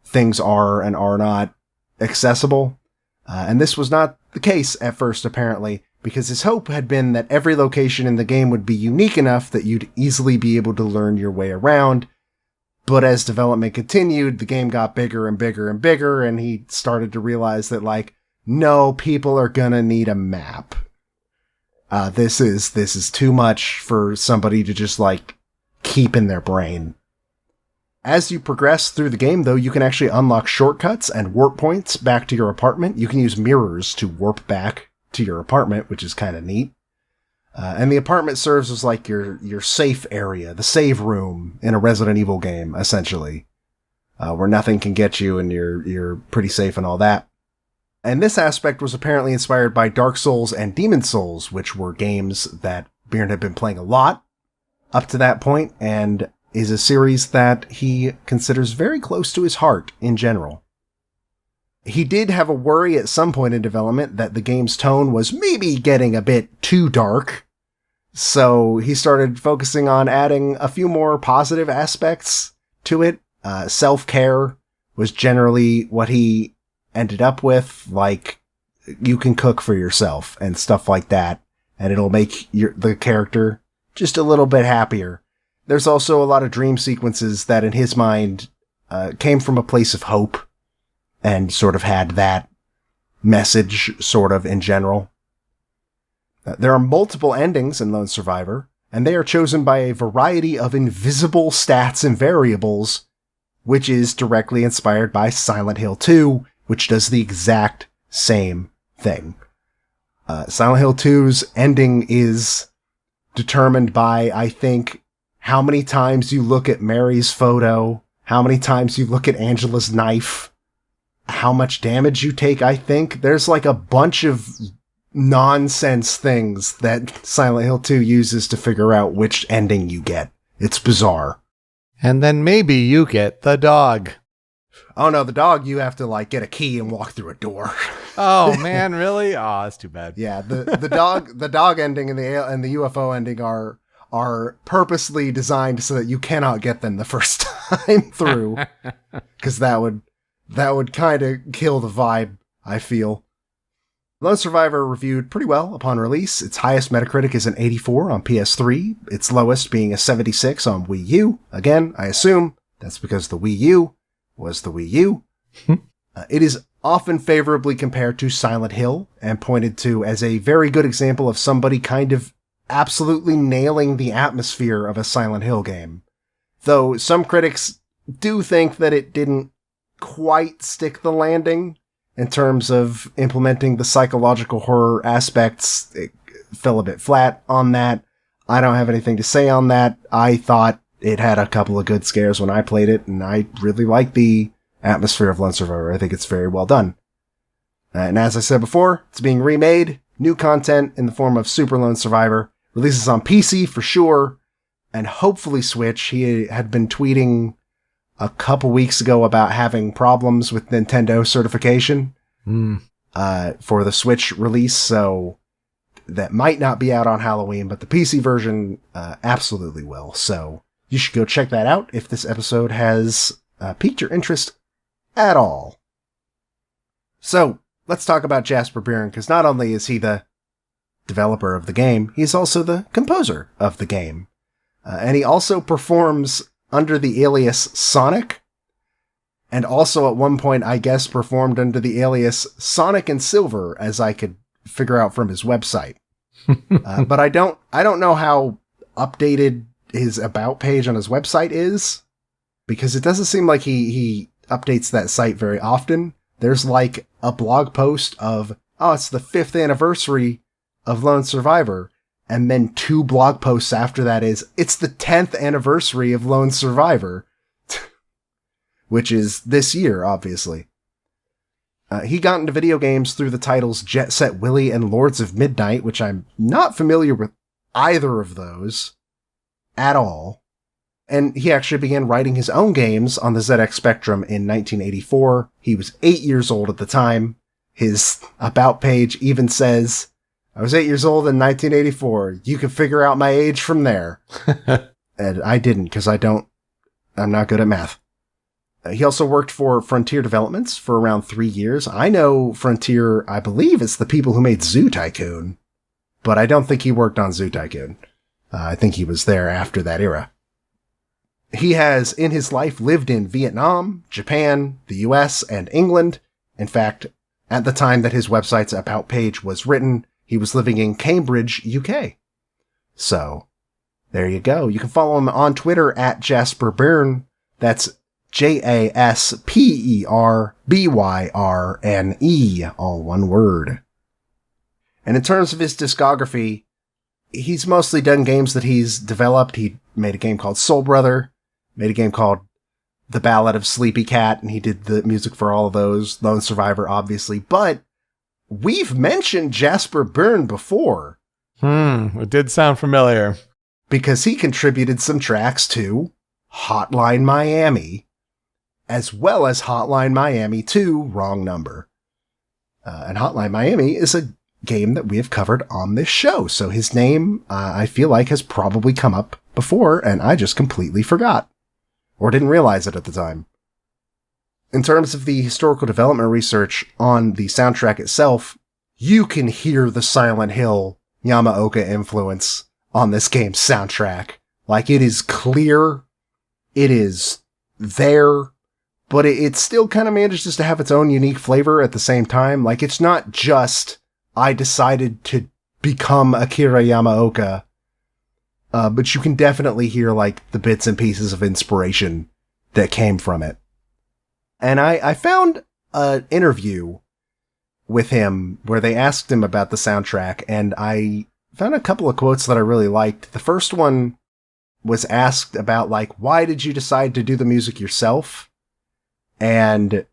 [SPEAKER 1] things are and are not accessible. And this was not the case at first, apparently, because his hope had been that every location in the game would be unique enough that you'd easily be able to learn your way around. But as development continued, the game got bigger and bigger and bigger, and he started to realize that, like, no, people are gonna need a map. This is too much for somebody to just, like, keep in their brain. As you progress through the game, though, you can actually unlock shortcuts and warp points back to your apartment. You can use mirrors to warp back to your apartment, which is kind of neat. And the apartment serves as like your safe area, the save room in a Resident Evil game, essentially, where nothing can get you and you're pretty safe and all that. And this aspect was apparently inspired by Dark Souls and Demon Souls, which were games that Byrne had been playing a lot up to that point, and is a series that he considers very close to his heart in general. He did have a worry at some point in development that the game's tone was maybe getting a bit too dark, so he started focusing on adding a few more positive aspects to it. Self-care was generally what he ended up with, like, you can cook for yourself and stuff like that, and it'll make the character just a little bit happier. There's also a lot of dream sequences that, in his mind, came from a place of hope, and sort of had that message, sort of, in general. There are multiple endings in Lone Survivor, and they are chosen by a variety of invisible stats and variables, which is directly inspired by Silent Hill 2, which does the exact same thing. Silent Hill 2's ending is determined by, I think, how many times you look at Mary's photo, how many times you look at Angela's knife, how much damage you take, I think. There's like a bunch of nonsense things that Silent Hill 2 uses to figure out which ending you get. It's bizarre.
[SPEAKER 2] And then maybe you get the dog.
[SPEAKER 1] Oh no, the dog, you have to like get a key and walk through a door.
[SPEAKER 2] Oh man, really? Oh, that's too bad.
[SPEAKER 1] Yeah, the dog ending and the UFO ending are purposely designed so that you cannot get them the first time through, because that would kind of kill the vibe, I feel. Lone Survivor reviewed pretty well upon release. Its highest Metacritic is an 84 on PS3, its lowest being a 76 on Wii U. Again, I assume that's because the Wii U was the Wii U. It is often favorably compared to Silent Hill and pointed to as a very good example of somebody kind of absolutely nailing the atmosphere of a Silent Hill game. Though some critics do think that it didn't quite stick the landing in terms of implementing the psychological horror aspects. It fell a bit flat on that. I don't have anything to say on that. I thought it had a couple of good scares when I played it, and I really like the atmosphere of Lone Survivor. I think it's very well done. And as I said before, it's being remade, new content in the form of Super Lone Survivor. Releases on PC for sure, and hopefully Switch. He had been tweeting a couple weeks ago about having problems with Nintendo certification for the Switch release, so that might not be out on Halloween, but the PC version absolutely will. So you should go check that out if this episode has piqued your interest at all. So let's talk about Jasper Byrne, because not only is he the developer of the game, he's also the composer of the game. And he also performs under the alias Sonic, and also at one point, I guess, performed under the alias Sonic and Silver, as I could figure out from his website. But I don't know how updated his about page on his website is, because it doesn't seem like he updates that site very often. There's like a blog post of, oh, it's the 5th anniversary of Lone Survivor, and then 2 blog posts after that is, it's the 10th anniversary of Lone Survivor, which is this year, obviously. He got into video games through the titles Jet Set Willy and Lords of Midnight, which I'm not familiar with either of those at all. And he actually began writing his own games on the ZX Spectrum in 1984. He was 8 years old at the time. His About page even says, I was 8 years old in 1984. You can figure out my age from there. And I didn't, because I'm not good at math. He also worked for Frontier Developments for around 3 years. I know Frontier, I believe it's the people who made Zoo Tycoon, but I don't think he worked on Zoo Tycoon. I think he was there after that era. He has, in his life, lived in Vietnam, Japan, the US, and England. In fact, at the time that his website's About page was written, he was living in Cambridge, UK. So, there you go. You can follow him on Twitter at Jasper Byrne. That's JasperByrne, all one word. And in terms of his discography, he's mostly done games that he's developed. He made a game called Soul Brother, made a game called The Ballad of Sleepy Cat, and he did the music for all of those. Lone Survivor, obviously. But we've mentioned Jasper Byrne before.
[SPEAKER 2] It did sound familiar.
[SPEAKER 1] Because he contributed some tracks to Hotline Miami, as well as Hotline Miami 2, Wrong Number. And Hotline Miami is a game that we have covered on this show, so his name, I feel like, has probably come up before, and I just completely forgot. Or didn't realize it at the time. In terms of the historical development research on the soundtrack itself, you can hear the Silent Hill Yamaoka influence on this game's soundtrack. Like, it is clear, it is there, but it still kind of manages to have its own unique flavor at the same time. Like, it's not just, I decided to become Akira Yamaoka, but you can definitely hear, like, the bits and pieces of inspiration that came from it. And I found an interview with him where they asked him about the soundtrack, and I found a couple of quotes that I really liked. The first one was asked about, like, why did you decide to do the music yourself? And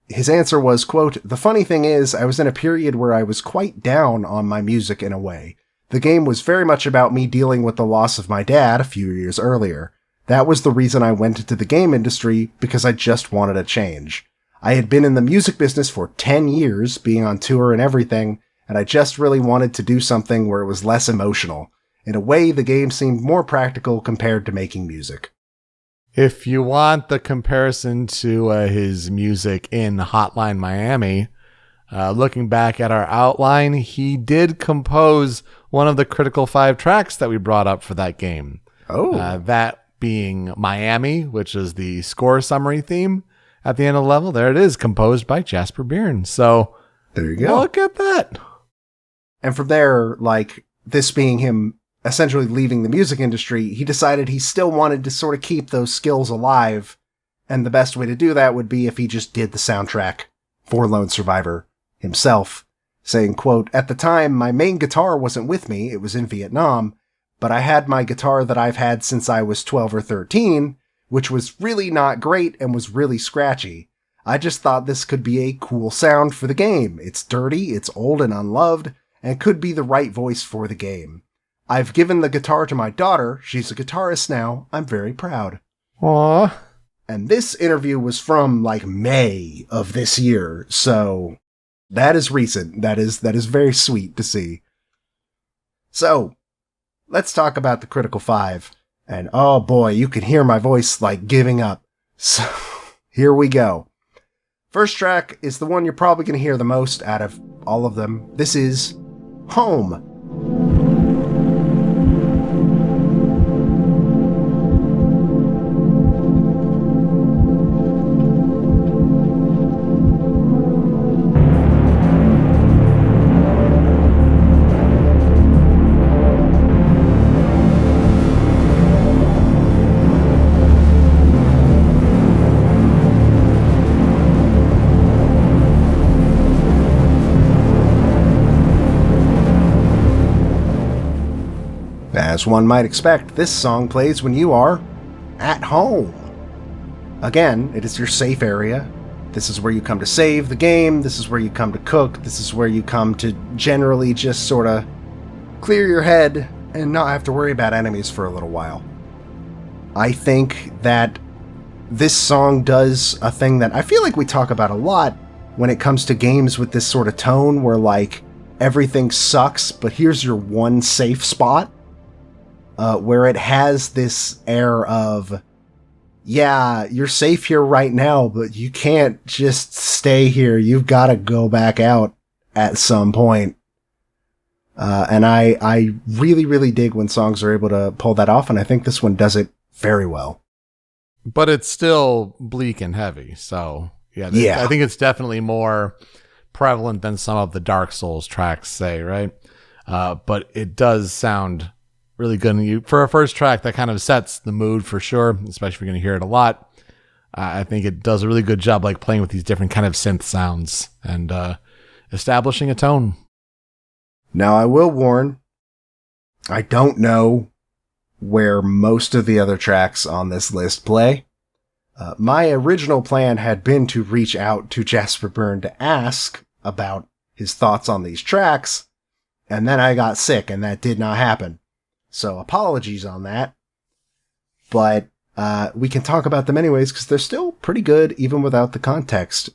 [SPEAKER 1] his answer was, quote, "The funny thing is, I was in a period where I was quite down on my music in a way. The game was very much about me dealing with the loss of my dad a few years earlier. That was the reason I went into the game industry, because I just wanted a change. I had been in the music business for 10 years, being on tour and everything, and I just really wanted to do something where it was less emotional. In a way, the game seemed more practical compared to making music."
[SPEAKER 2] If you want the comparison to his music in Hotline Miami, looking back at our outline, he did compose one of the Critical 5 tracks that we brought up for that game.
[SPEAKER 1] Oh.
[SPEAKER 2] That being Miami, which is the score summary theme at the end of the level. There it is, composed by Jasper Byrne. So
[SPEAKER 1] there you go.
[SPEAKER 2] Look at that.
[SPEAKER 1] And from there, like, this being him essentially leaving the music industry, he decided he still wanted to sort of keep those skills alive, and the best way to do that would be if he just did the soundtrack for Lone Survivor himself, saying, quote, "At the time, my main guitar wasn't with me, it was in Vietnam, but I had my guitar that I've had since I was 12 or 13, which was really not great and was really scratchy. I just thought this could be a cool sound for the game. It's dirty, it's old and unloved, and could be the right voice for the game. I've given the guitar to my daughter. She's a guitarist now. I'm very proud."
[SPEAKER 2] Aww.
[SPEAKER 1] And this interview was from, like, May of this year, so that is recent. That is very sweet to see. So, let's talk about the Critical 5. And oh boy, you can hear my voice, like, giving up. So, here we go. First track is the one you're probably going to hear the most out of all of them. This is Home. As one might expect, this song plays when you are at home. Again, it is your safe area. This is where you come to save the game. This is where you come to cook. This is where you come to generally just sort of clear your head and not have to worry about enemies for a little while. I think that this song does a thing that I feel like we talk about a lot when it comes to games with this sort of tone where, like, everything sucks, but here's your one safe spot. Where it has this air of, yeah, you're safe here right now, but you can't just stay here. You've got to go back out at some point. And I really, really dig when songs are able to pull that off, and I think this one does it very well.
[SPEAKER 2] But it's still bleak and heavy, so yeah. I think it's definitely more prevalent than some of the Dark Souls tracks say, right? But it does sound really good. And for a first track, that kind of sets the mood for sure, especially if you're going to hear it a lot. I think it does a really good job, like playing with these different kind of synth sounds and establishing a tone.
[SPEAKER 1] Now, I will warn, I don't know where most of the other tracks on this list play. My original plan had been to reach out to Jasper Byrne to ask about his thoughts on these tracks, and then I got sick, and that did not happen. So apologies on that. But we can talk about them anyways, because they're still pretty good, even without the context.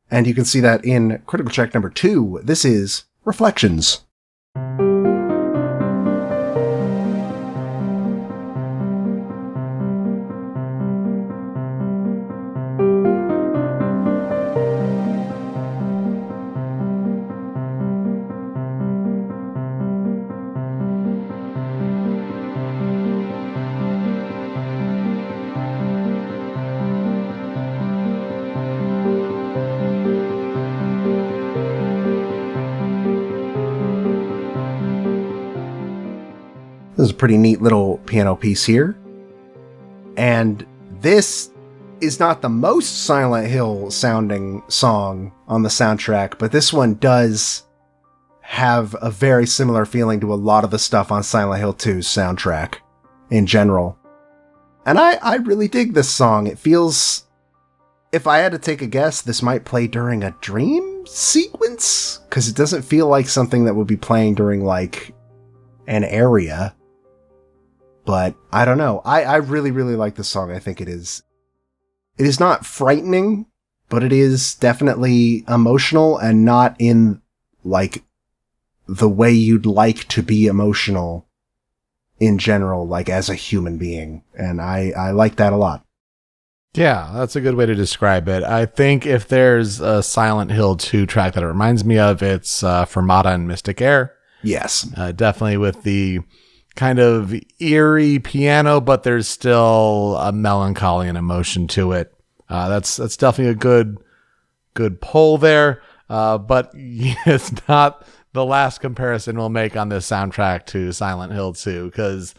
[SPEAKER 1] And you can see that in critical track number 2. This is Reflections. This is a pretty neat little piano piece here. And this is not the most Silent Hill sounding song on the soundtrack, but this one does have a very similar feeling to a lot of the stuff on Silent Hill 2's soundtrack in general. And I really dig this song. It feels, if I had to take a guess, this might play during a dream sequence, because it doesn't feel like something that would be playing during, like, an area. But I don't know. I really, really like this song. I think it is not frightening, but it is definitely emotional, and not in, like, the way you'd like to be emotional in general, like as a human being. And I like that a lot.
[SPEAKER 2] Yeah, that's a good way to describe it. I think if there's a Silent Hill 2 track that it reminds me of, it's Fermata and Mystic Air.
[SPEAKER 1] Yes.
[SPEAKER 2] Definitely with the kind of eerie piano, but there's still a melancholy and emotion to it. That's definitely a good pull there. But it's not the last comparison we'll make on this soundtrack to Silent Hill 2, because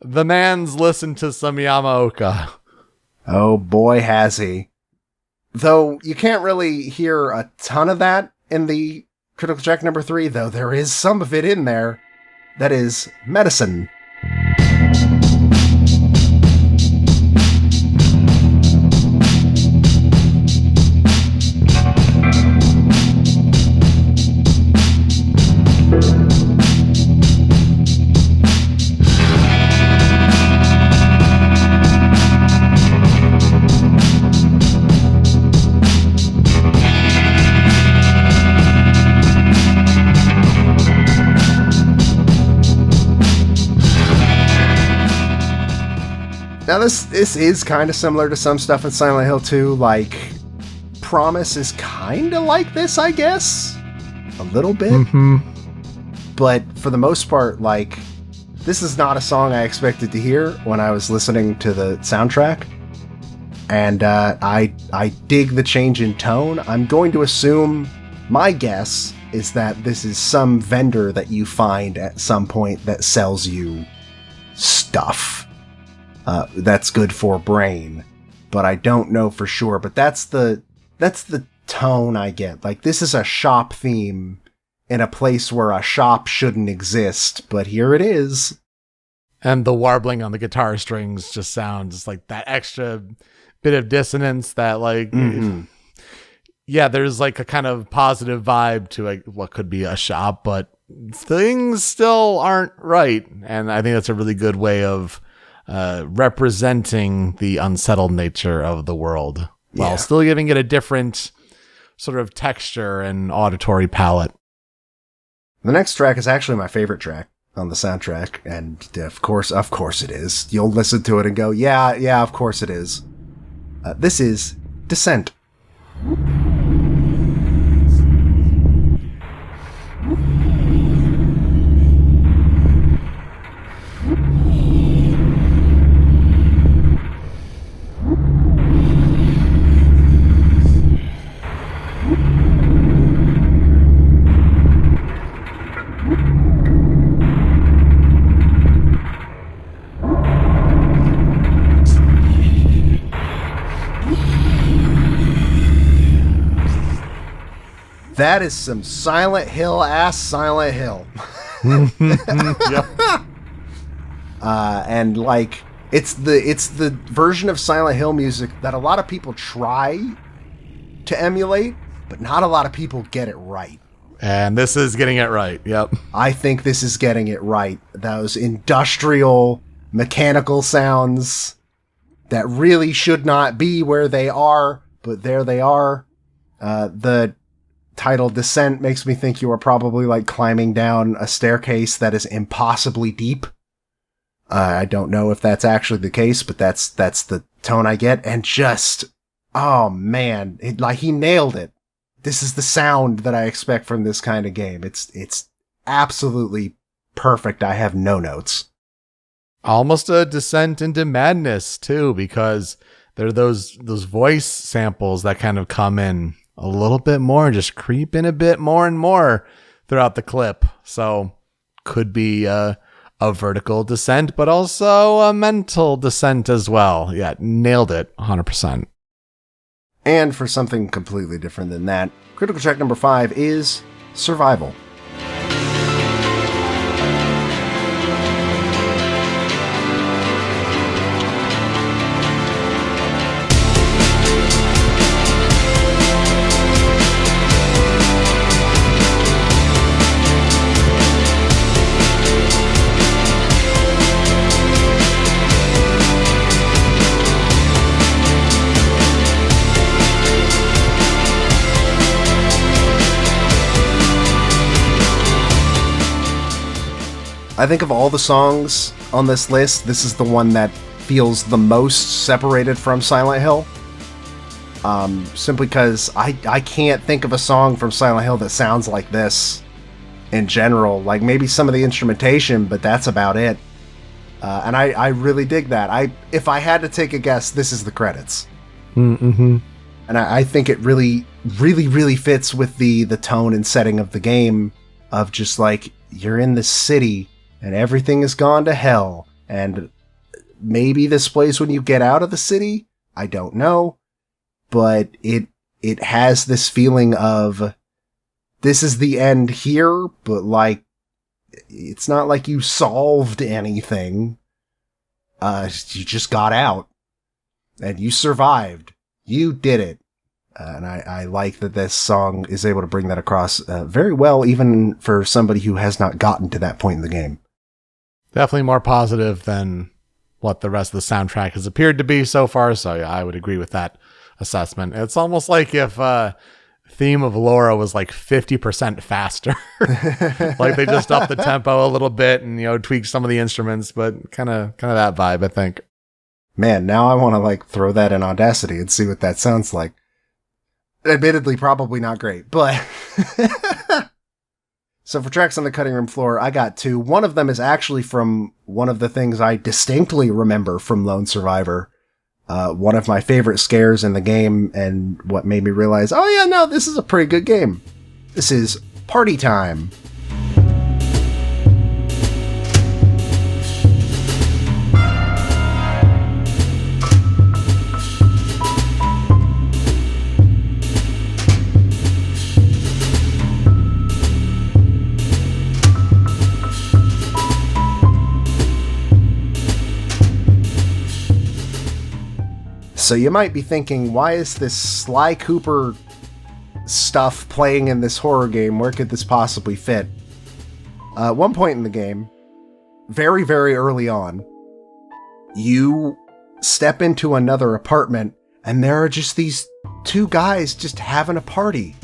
[SPEAKER 2] the man's listened to some Yamaoka.
[SPEAKER 1] Oh boy, has he. Though you can't really hear a ton of that in the critical track number 3, though there is some of it in there. That is Medicine. Now this is kind of similar to some stuff in Silent Hill 2, like Promise is kind of like this, I guess, a little bit.
[SPEAKER 2] Mm-hmm.
[SPEAKER 1] But for the most part, like, this is not a song I expected to hear when I was listening to the soundtrack, and I dig the change in tone. I'm going to assume, my guess is that this is some vendor that you find at some point that sells you stuff. That's good for brain, but I don't know for sure. But that's the tone I get. Like, this is a shop theme in a place where a shop shouldn't exist, but here it is.
[SPEAKER 2] And the warbling on the guitar strings just sounds like that extra bit of dissonance that, like, yeah, there's like a kind of positive vibe to, like, what could be a shop, but things still aren't right. And I think that's a really good way of representing the unsettled nature of the world while still giving it a different sort of texture and auditory palette.
[SPEAKER 1] The next track is actually my favorite track on the soundtrack, and of course it is. You'll listen to it and go, yeah, of course it is. This is Descent. That is some Silent Hill ass Silent Hill.
[SPEAKER 2] Yep.
[SPEAKER 1] And like it's the version of Silent Hill music that a lot of people try to emulate, but not a lot of people get it right.
[SPEAKER 2] And this is getting it right. Yep.
[SPEAKER 1] I think this is getting it right. Those industrial mechanical sounds that really should not be where they are, but there they are. The title Descent makes me think you are probably like climbing down a staircase that is impossibly deep. I don't know if that's actually the case, but that's the tone I get. And just, oh man, he nailed it. This is the sound that I expect from this kind of game. It's absolutely perfect. I have no notes.
[SPEAKER 2] Almost a descent into madness too, because there are those voice samples that kind of come in a little bit more and just creep in a bit more and more throughout the clip. So could be a vertical descent, but also a mental descent as well. Yeah, nailed it 100%.
[SPEAKER 1] And for something completely different than that, critical track number 5 is Survival. I think of all the songs on this list, this is the one that feels the most separated from Silent Hill. Simply because I can't think of a song from Silent Hill that sounds like this in general. Like maybe some of the instrumentation, but that's about it. And I really dig that. If I had to take a guess, this is the credits.
[SPEAKER 2] Mm-hmm.
[SPEAKER 1] And I think it really, really, really fits with the tone and setting of the game of just like, you're in this city and everything has gone to hell. And maybe this place when you get out of the city, I don't know. But it has this feeling of, this is the end here, but like, it's not like you solved anything. You just got out. And you survived. You did it. And I like that this song is able to bring that across very well, even for somebody who has not gotten to that point in the game.
[SPEAKER 2] Definitely more positive than what the rest of the soundtrack has appeared to be so far. So yeah, I would agree with that assessment. It's almost like if Theme of Laura was like 50% faster. Like they just upped the tempo a little bit and, tweaked some of the instruments, but kind of that vibe, I think.
[SPEAKER 1] Man, now I want to like throw that in Audacity and see what that sounds like. Admittedly, probably not great, but... So for tracks on the cutting room floor, I got 2. One of them is actually from one of the things I distinctly remember from Lone Survivor. One of my favorite scares in the game, and what made me realize, oh yeah, no, this is a pretty good game. This is Party Time. So you might be thinking, why is this Sly Cooper stuff playing in this horror game? Where could this possibly fit? At one point in the game, very, very early on, you step into another apartment and there are just these two guys just having a party.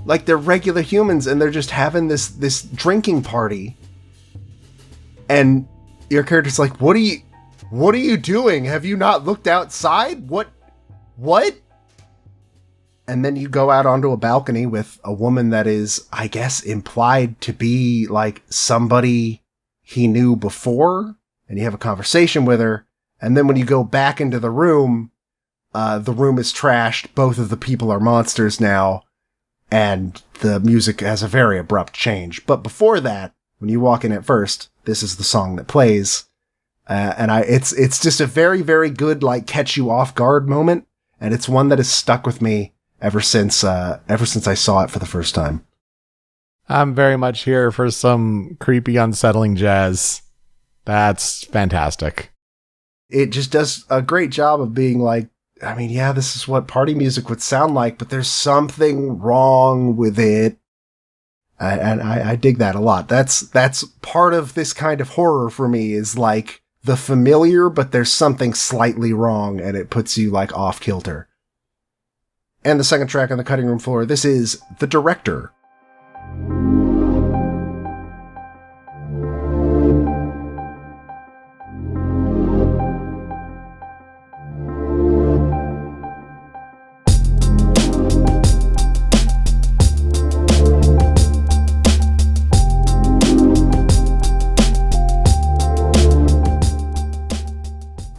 [SPEAKER 1] Like they're regular humans and they're just having this drinking party. And your character's like, what are you doing? Have you not looked outside? What? And then you go out onto a balcony with a woman that is, I guess, implied to be like somebody he knew before. And you have a conversation with her. And then when you go back into the room is trashed. Both of the people are monsters now. And the music has a very abrupt change. But before that, when you walk in at first, this is the song that plays. It's just a very, very good, like, catch you off guard moment. And it's one that has stuck with me ever since I saw it for the first time.
[SPEAKER 2] I'm very much here for some creepy, unsettling jazz. That's fantastic.
[SPEAKER 1] It just does a great job of being like, I mean, yeah, this is what party music would sound like, but there's something wrong with it. And I dig that a lot. That's part of this kind of horror for me, is like the familiar, but there's something slightly wrong and it puts you like off kilter. And the second track on the cutting room floor, this is The Director.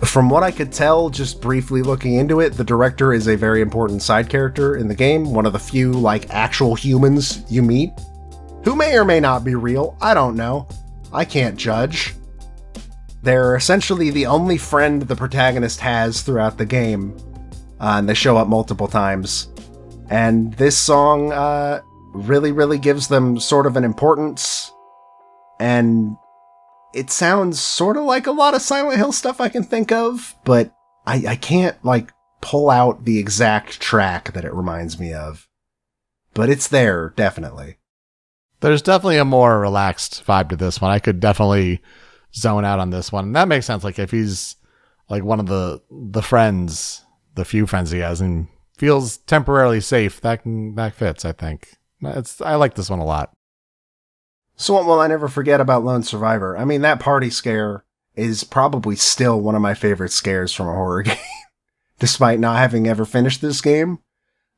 [SPEAKER 1] From what I could tell, just briefly looking into it, the director is a very important side character in the game, one of the few, like, actual humans you meet, who may or may not be real, I don't know. I can't judge. They're essentially the only friend the protagonist has throughout the game, and they show up multiple times. And this song really, really gives them sort of an importance, and it sounds sort of like a lot of Silent Hill stuff I can think of, but I can't, like, pull out the exact track that it reminds me of. But it's there, definitely.
[SPEAKER 2] There's definitely a more relaxed vibe to this one. I could definitely zone out on this one. And that makes sense. Like, if he's, like, one of the friends, the few friends he has, and feels temporarily safe, that fits, I think. I like this one a lot.
[SPEAKER 1] So what will I never forget about Lone Survivor? I mean, that party scare is probably still one of my favorite scares from a horror game. Despite not having ever finished this game,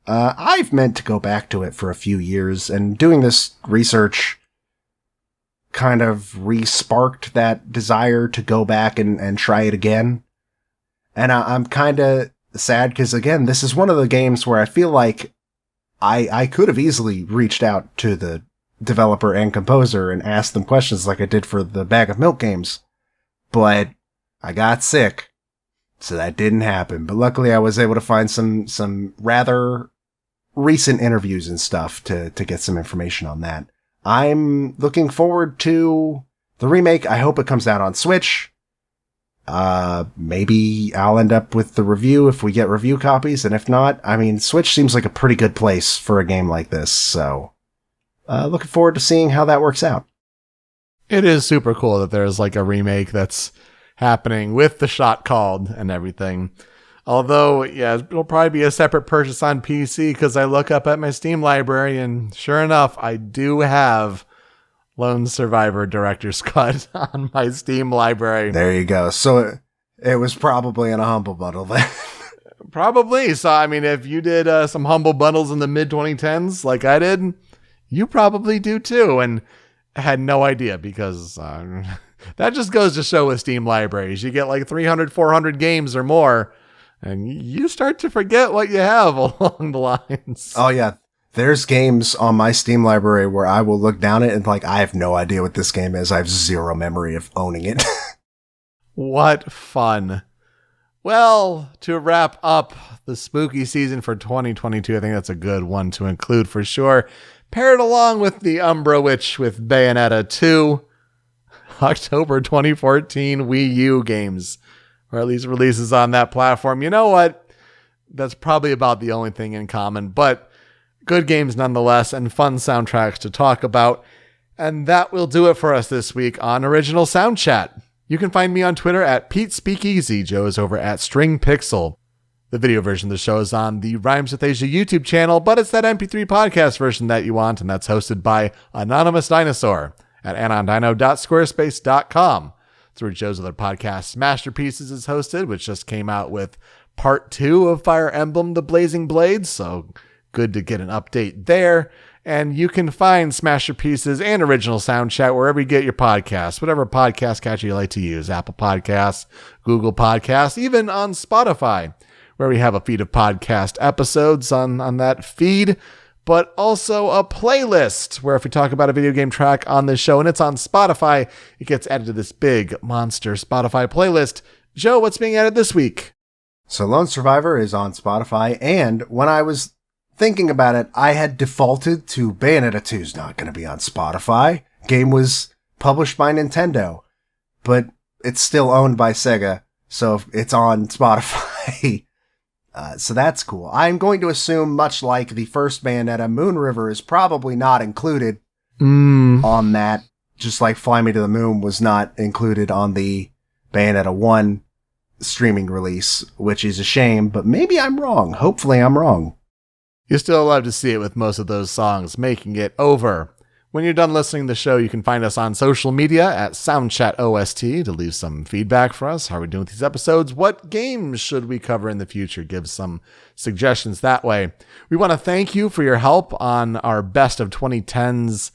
[SPEAKER 1] I've meant to go back to it for a few years, and doing this research kind of re-sparked that desire to go back and try it again. And I'm kind of sad because, again, this is one of the games where I feel like I could have easily reached out to the developer and composer and asked them questions like I did for the Bag of Milk games. But I got sick, so that didn't happen. But luckily I was able to find some rather recent interviews and stuff to get some information on that. I'm looking forward to the remake. I hope it comes out on Switch. Maybe I'll end up with the review if we get review copies, and if not, I mean, Switch seems like a pretty good place for a game like this, so looking forward to seeing how that works out.
[SPEAKER 2] It is super cool that there's like a remake that's happening with the shot called and everything. Although, yeah, it'll probably be a separate purchase on PC because I look up at my Steam library and sure enough, I do have Lone Survivor Director's Cut on my Steam library.
[SPEAKER 1] There you go. So it was probably in a Humble Bundle then.
[SPEAKER 2] Probably. So, I mean, if you did some Humble Bundles in the mid-2010s like I did, you probably do too. And I had no idea because that just goes to show with Steam libraries. You get like 300, 400 games or more, and you start to forget what you have along the lines.
[SPEAKER 1] Oh, yeah. There's games on my Steam library where I will look down it and like, I have no idea what this game is. I have zero memory of owning it.
[SPEAKER 2] What fun. Well, to wrap up the spooky season for 2022, I think that's a good one to include for sure. Paired along with the Umbra Witch with Bayonetta 2, October 2014 Wii U games, or at least releases on that platform. You know what? That's probably about the only thing in common, but good games nonetheless, and fun soundtracks to talk about. And that will do it for us this week on Original Soundchat. You can find me on Twitter at Pete Speakeasy. Joe is over at String Pixel. The video version of the show is on the Rhymes with Asia YouTube channel, but it's that MP3 podcast version that you want, and that's hosted by Anonymous Dinosaur at anondino.squarespace.com. Through Joe's other podcast, Masterpieces, is hosted, which just came out with part 2 of Fire Emblem The Blazing Blades, so good to get an update there. And you can find Smasherpieces and Original Soundchat wherever you get your podcasts, whatever podcast catcher you like to use, Apple Podcasts, Google Podcasts, even on Spotify, where we have a feed of podcast episodes on that feed, but also a playlist where if we talk about a video game track on this show and it's on Spotify, it gets added to this big monster Spotify playlist. Joe, what's being added this week?
[SPEAKER 1] So Lone Survivor is on Spotify, and when I was thinking about it, I had defaulted to Bayonetta 2's not going to be on Spotify. Game was published by Nintendo, but it's still owned by Sega, so it's on Spotify. So that's cool. I'm going to assume, much like the first Bayonetta, Moon River is probably not included on that, just like Fly Me to the Moon was not included on the Bayonetta 1 streaming release, which is a shame, but maybe I'm wrong. Hopefully I'm wrong.
[SPEAKER 2] You still love to see it with most of those songs making it over. When you're done listening to the show, you can find us on social media at Soundchat OST to leave some feedback for us. How are we doing with these episodes? What games should we cover in the future? Give some suggestions that way. We want to thank you for your help on our Best of 2010s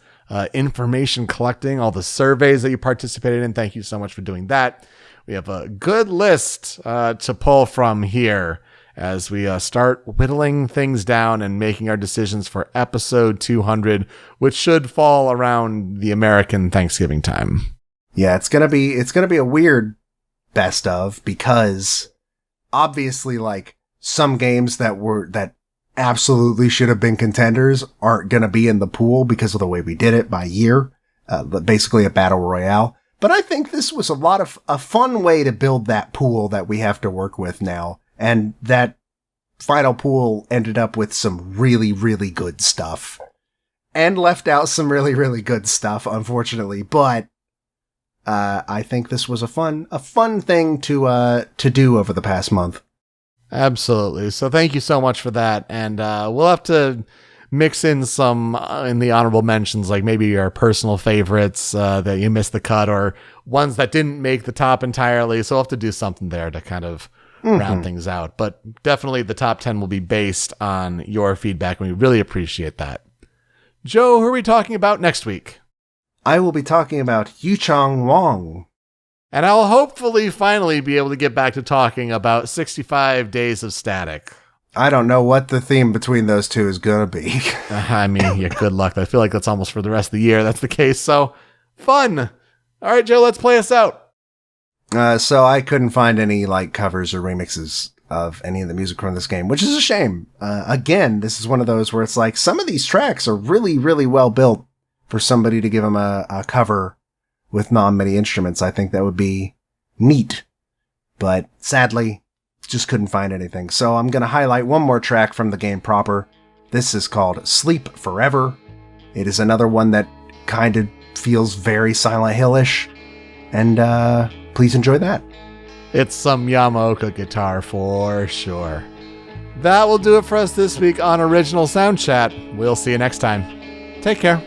[SPEAKER 2] information collecting, all the surveys that you participated in. Thank you so much for doing that. We have a good list to pull from here as we start whittling things down and making our decisions for episode 200, which should fall around the American Thanksgiving time.
[SPEAKER 1] Yeah, it's gonna be a weird best of, because obviously, like, some games that absolutely should have been contenders aren't gonna be in the pool because of the way we did it by year, basically a battle royale. But I think this was a fun way to build that pool that we have to work with now. And that final pool ended up with some really, really good stuff. And left out some really, really good stuff, unfortunately. But I think this was a fun thing to do over the past month.
[SPEAKER 2] Absolutely. So thank you so much for that. And we'll have to mix in some in the honorable mentions, like maybe your personal favorites that you missed the cut, or ones that didn't make the top entirely. So we'll have to do something there to kind of round things out. But definitely the top 10 will be based on your feedback, and we really appreciate that. Joe, who are we talking about next week?
[SPEAKER 1] I will be talking about Yuchang Wong.
[SPEAKER 2] And I'll hopefully finally be able to get back to talking about 65 Days of Static.
[SPEAKER 1] I don't know what the theme between those two is going to be.
[SPEAKER 2] I mean, yeah, good luck. I feel like that's almost for the rest of the year. That's the case. So fun. All right, Joe, let's play us out.
[SPEAKER 1] So I couldn't find any like covers or remixes of any of the music from this game, which is a shame. Again, this is one of those where it's like some of these tracks are really, really well built for somebody to give them a cover with non-MIDI instruments. I think that would be neat, but sadly, just couldn't find anything. So I'm going to highlight one more track from the game proper. This is called Sleep Forever. It is another one that kind of feels very Silent Hill-ish, and please enjoy that.
[SPEAKER 2] It's some Yamaoka guitar for sure. That will do it for us this week on Original Soundchat. We'll see you next time. Take care.